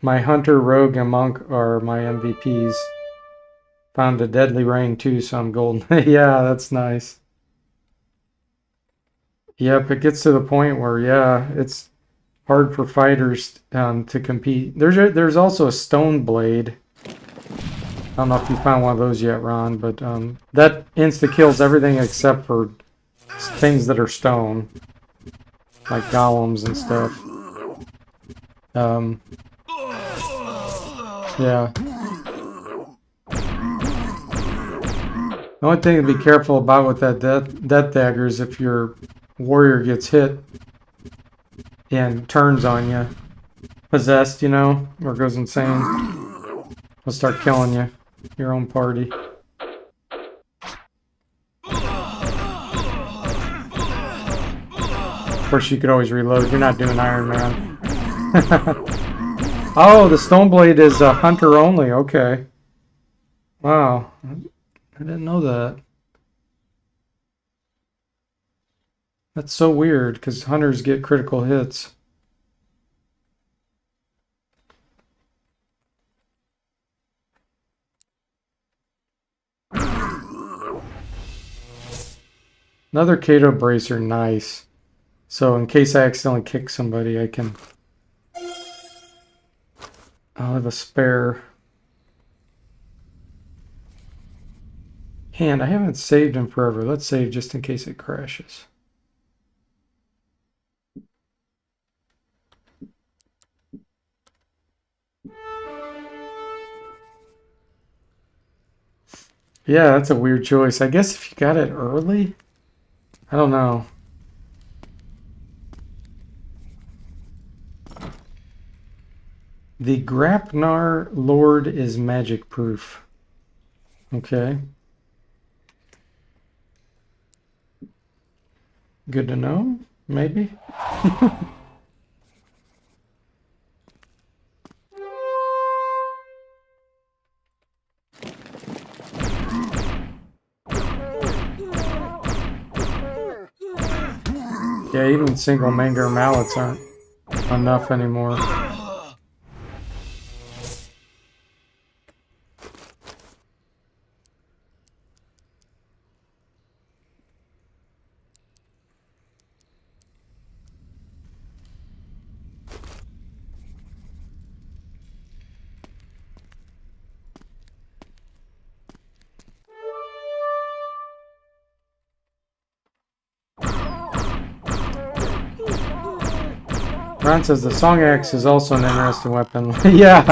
My hunter, rogue, and monk are my MVPs. Found a deadly ring too, so I'm golden. Yeah, that's nice. Yep, it gets to the point where, yeah, it's hard for fighters to compete. There's also a stone blade. I don't know if you found one of those yet, Ron, but that insta-kills everything except for things that are stone, like golems and stuff. Yeah. The only thing to be careful about with that death dagger is if your warrior gets hit Yeah, and turns on you. Possessed, you know, or goes insane. He'll start killing you. Your own party. Of course, you could always reload. You're not doing Iron Man. Oh, the Stoneblade is hunter only. Okay. Wow. I didn't know that. That's so weird, because hunters get critical hits. Another Kato bracer, nice. So in case I accidentally kick somebody, I'll have a spare. And I haven't saved in forever. Let's save just in case it crashes. Yeah, that's a weird choice. I guess if you got it early, I don't know. The Grapnar Lord is magic proof. Okay. Good to know, maybe. Yeah, even single Manger mallets aren't enough anymore. Ron says the Song Axe is also an interesting weapon. Yeah,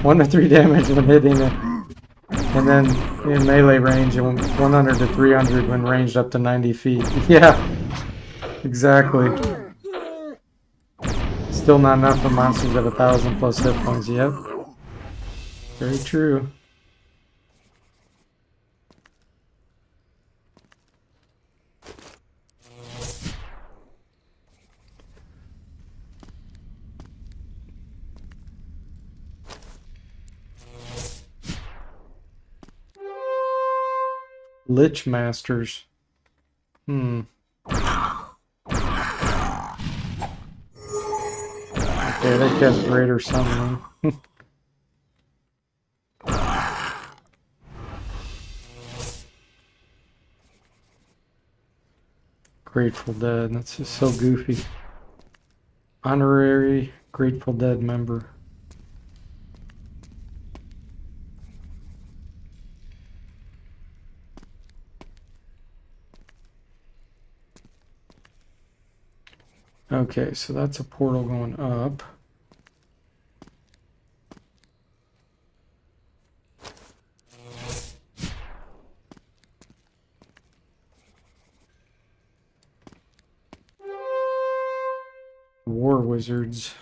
1 to 3 damage when hitting it. And then in melee range, 100 to 300 when ranged up to 90 feet. Yeah, exactly. Still not enough for monsters of 1,000 plus hit points. Yep. Very true. Lich Masters. Okay, they cast Greater Summoning. Grateful Dead. That's just so goofy. Honorary Grateful Dead member. Okay, so that's a portal going up. War Wizards.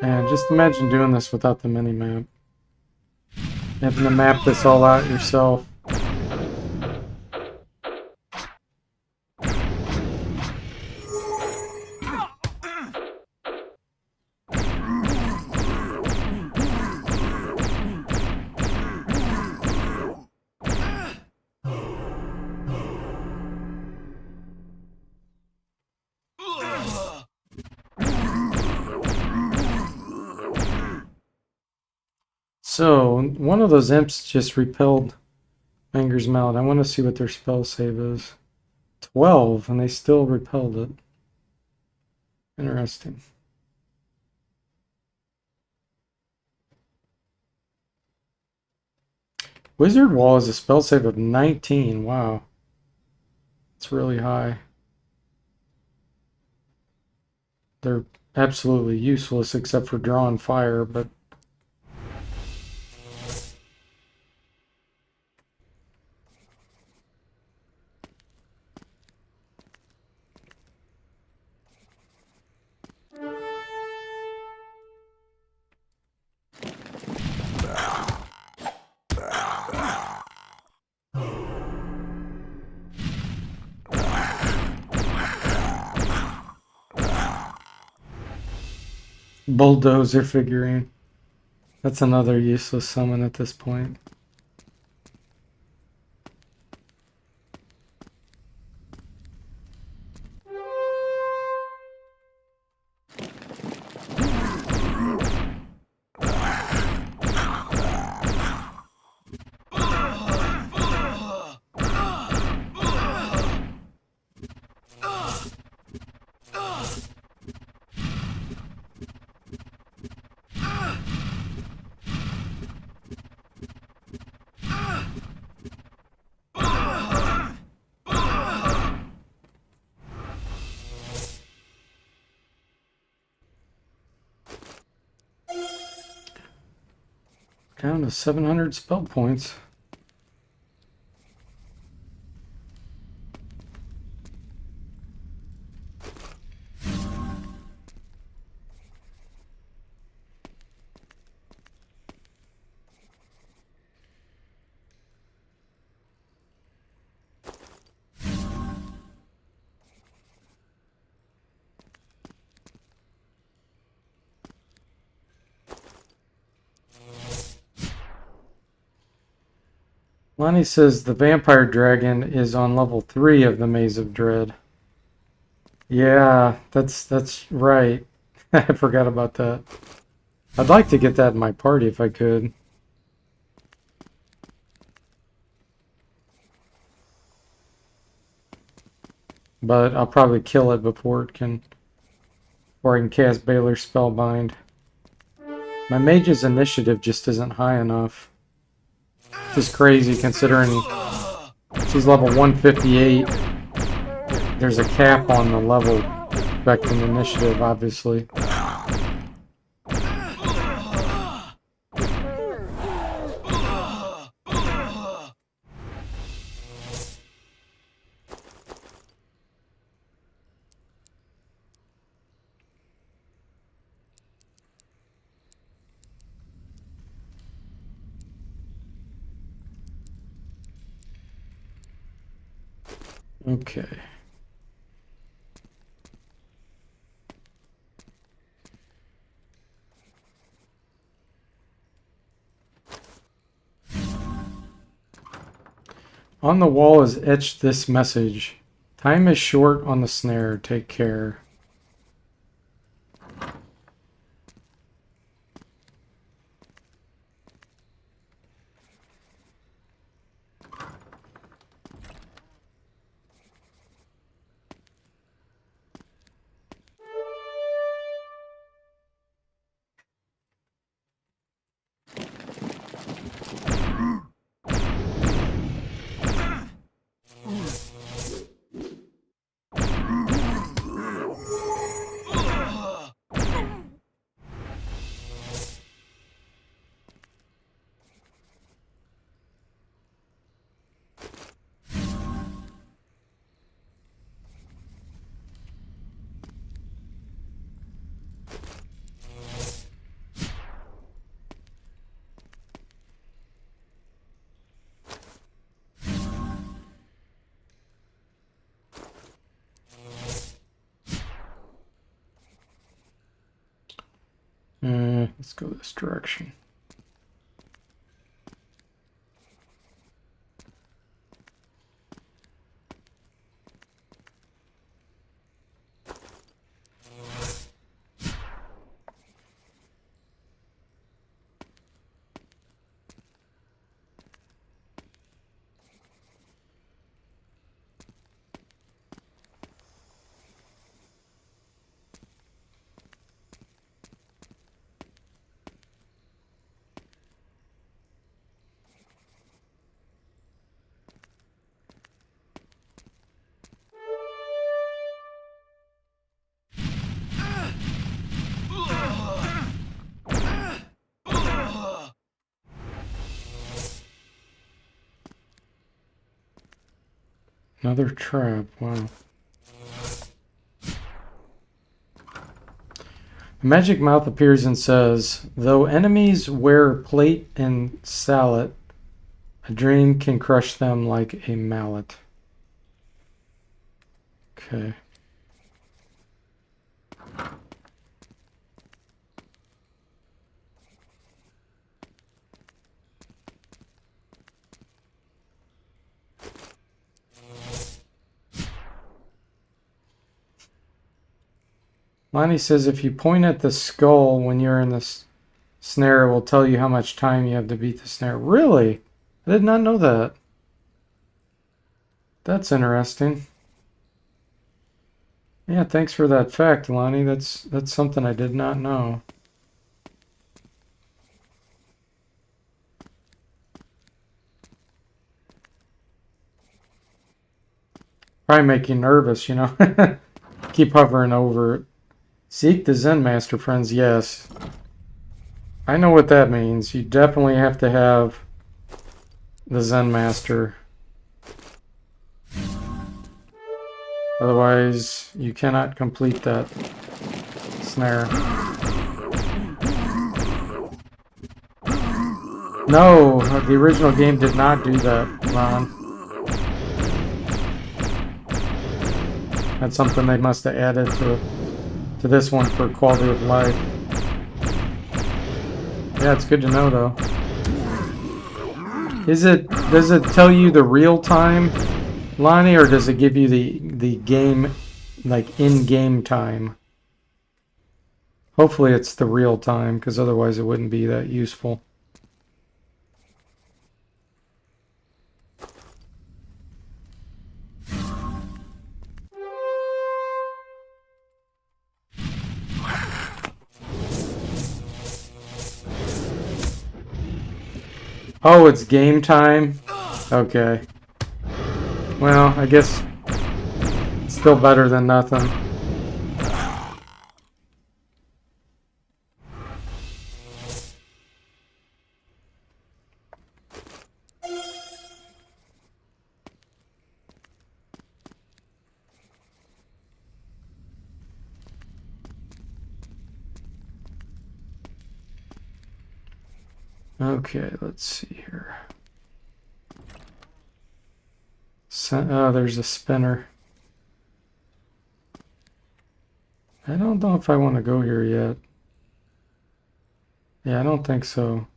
And just imagine doing this without the mini-map. Having to map this all out yourself. So, one of those imps just repelled Anger's Mallet. I want to see what their spell save is. 12, and they still repelled it. Interesting. Wizard Wall is a spell save of 19. Wow. It's really high. They're absolutely useless except for drawing fire, but bulldozer figurine. That's another useless summon at this point. Down to 700 spell points. Lonnie says the vampire dragon is on level 3 of the Maze of Dread. Yeah, that's right. I forgot about that. I'd like to get that in my party if I could. But I'll probably kill it before I can cast Baylor's Spellbind. My mage's initiative just isn't high enough. Which is crazy considering she's level 158. There's a cap on the level affecting initiative, obviously. Okay. On the wall is etched this message. Time is short on the snare. Take care. Let's go this direction. Another trap, wow. A magic mouth appears and says, though enemies wear plate and sallet, a dream can crush them like a mallet. Okay. Lonnie says if you point at the skull when you're in the snare, it will tell you how much time you have to beat the snare. Really? I did not know that. That's interesting. Yeah, thanks for that fact, Lonnie. That's something I did not know. Probably make you nervous, you know. Keep hovering over it. Seek the Zen Master, friends. Yes. I know what that means. You definitely have to have the Zen Master. Otherwise, you cannot complete that snare. No, the original game did not do that, Ron. That's something they must have added to this one for quality of life. Yeah, it's good to know though. Does it tell you the real time, Lonnie, or does it give you the game, like in-game time? Hopefully it's the real time, because otherwise it wouldn't be that useful. Oh, it's game time? Okay. Well, I guess it's still better than nothing. Okay, let's see here. Oh, there's a spinner. I don't know if I want to go here yet. Yeah, I don't think so.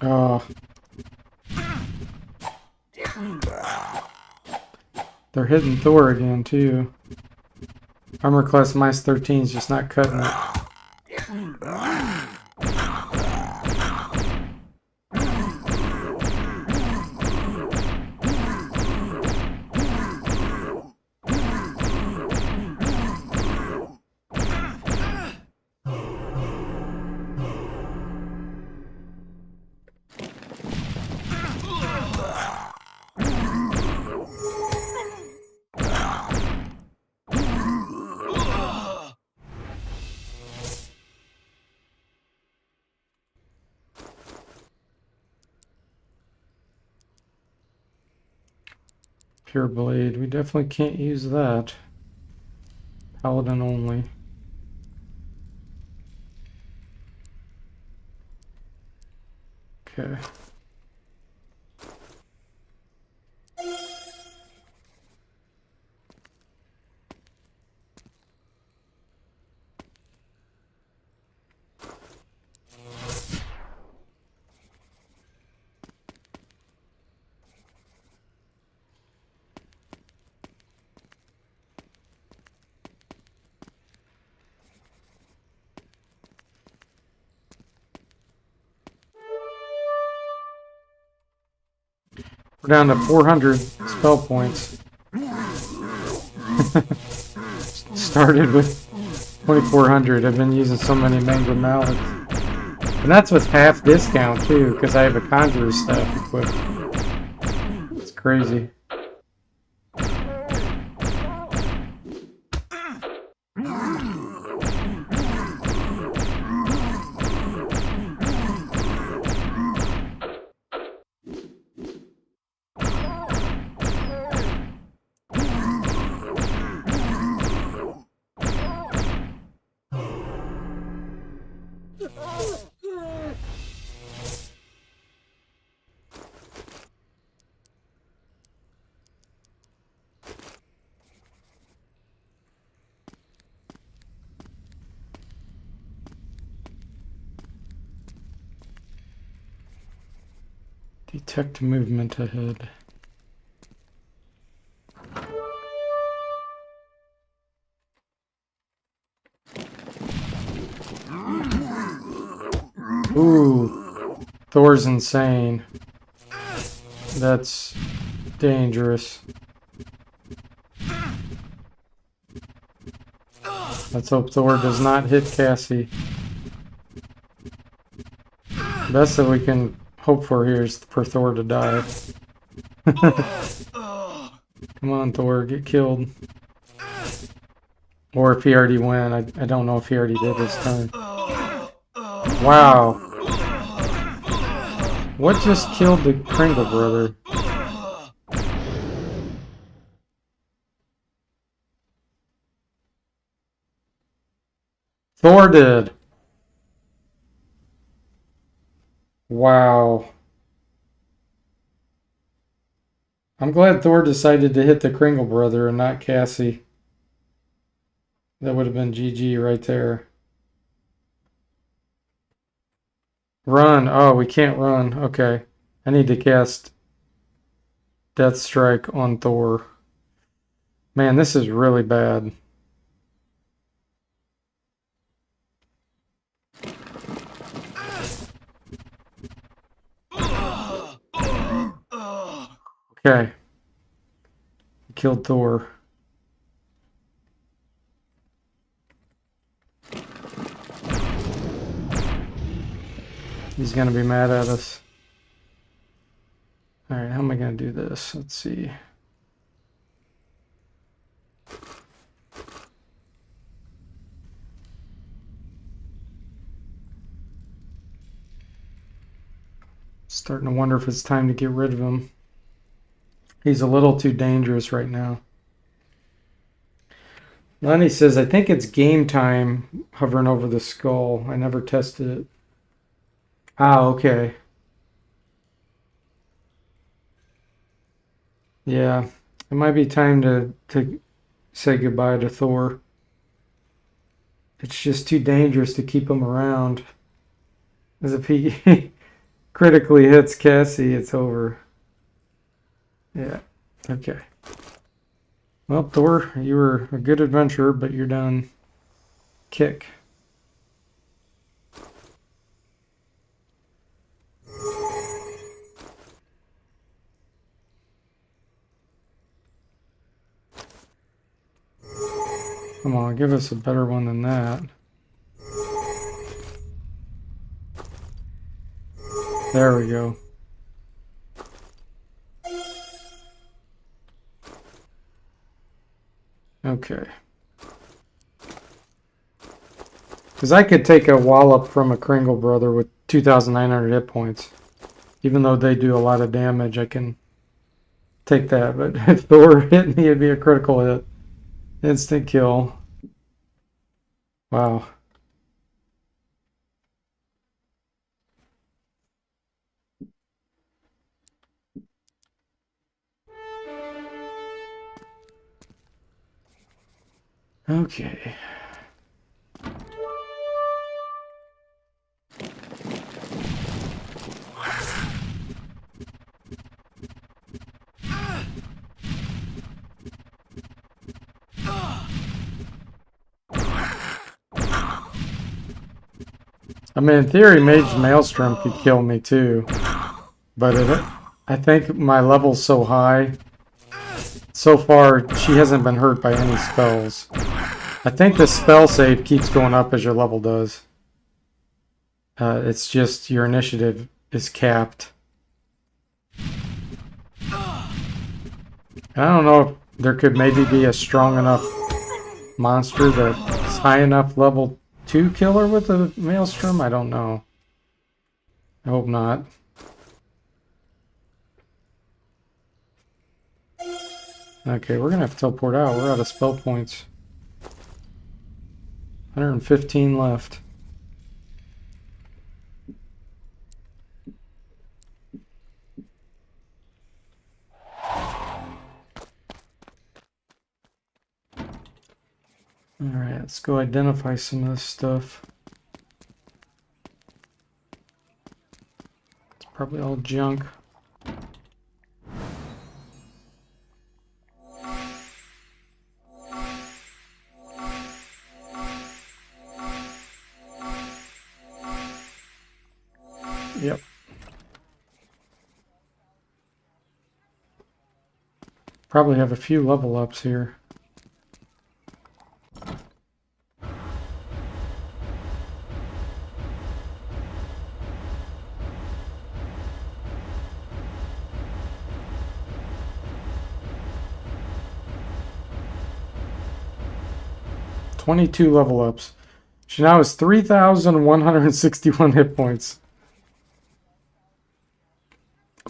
Oh. They're hitting Thor again, too. Armor class minus 13 is just not cutting it. Pure Blade. We definitely can't use that. Paladin only. Okay. We're down to 400 spell points. Started with 2,400. I've been using so many mangled mallets. And that's with half discount too, because I have a conjurer's staff equipped. It's crazy. Detect movement ahead. Ooh, Thor's insane. That's dangerous. Let's hope Thor does not hit Cassie. Best that we can hope for here is for Thor to die. Come on, Thor, get killed. Or if he already went, I don't know if he already did his turn. Wow. What just killed the Kringle brother? Thor did. Wow. I'm glad Thor decided to hit the Kringle brother and not Cassie. That would have been GG right there. Run. Oh, we can't run. Okay. I need to cast Death Strike on Thor. Man, this is really bad. Okay. Killed Thor. He's gonna be mad at us. Alright, how am I gonna do this? Let's see. Starting to wonder if it's time to get rid of him. He's a little too dangerous right now. Lenny says, I think it's game time hovering over the skull. I never tested it. Ah, okay. Yeah, it might be time to say goodbye to Thor. It's just too dangerous to keep him around. As if he critically hits Cassie, it's over. Yeah, okay. Well, Thor, you were a good adventurer, but you're done. Kick. Come on, give us a better one than that. There we go. Okay. Because I could take a wallop from a Kringle brother with 2,900 hit points. Even though they do a lot of damage, I can take that. But if Thor hit me, it'd be a critical hit. Instant kill. Wow. Okay. I mean, in theory, Mage Maelstrom could kill me too. But I think my level's so high. So far, she hasn't been hurt by any spells. I think the spell save keeps going up as your level does. It's just your initiative is capped. I don't know if there could maybe be a strong enough monster that's high enough level 2 killer with a Maelstrom. I don't know. I hope not. Okay, we're gonna have to teleport out. We're out of spell points. 115 left. let's go identify some of this stuff. It's probably all junk. Yep. Probably have a few level ups here. $22 level ups. She now has 3,161 hit points.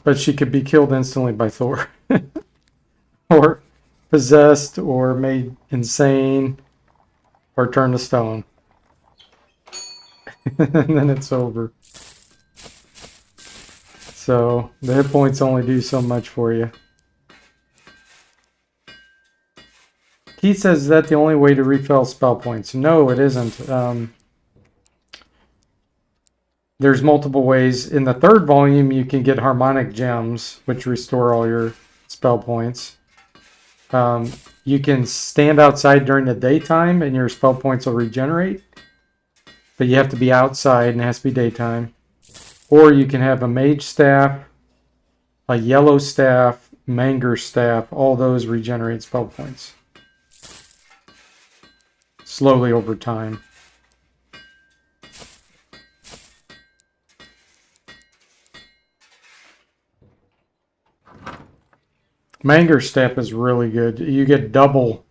But she could be killed instantly by Thor. Or possessed, or made insane, or turned to stone. And then it's over. So, the hit points only do so much for you. Keith says, is that the only way to refill spell points? No, it isn't. There's multiple ways. In the third volume, you can get harmonic gems, which restore all your spell points. You can stand outside during the daytime and your spell points will regenerate. But you have to be outside and it has to be daytime. Or you can have a mage staff, a yellow staff, manger staff. All those regenerate spell points. Slowly over time. Manger staff is really good. You get double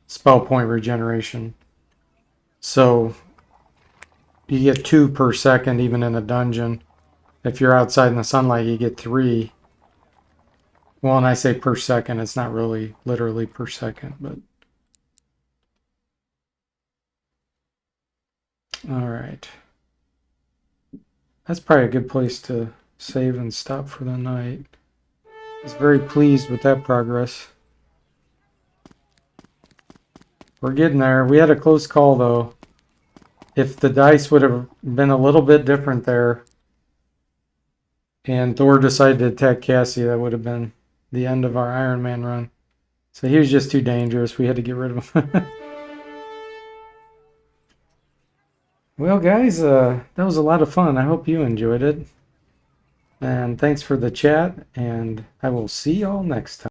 spell point regeneration. So you get 2 per second even in a dungeon. If you're outside in the sunlight, you get 3. Well, and I say per second, it's not really literally per second, but all right. That's probably a good place to save and stop for the night. I was very pleased with that progress. We're getting there. We had a close call, though. If the dice would have been a little bit different there, and Thor decided to attack Cassie, that would have been the end of our Iron Man run. So he was just too dangerous. We had to get rid of him. Well, guys, that was a lot of fun. I hope you enjoyed it. And thanks for the chat, and I will see y'all next time.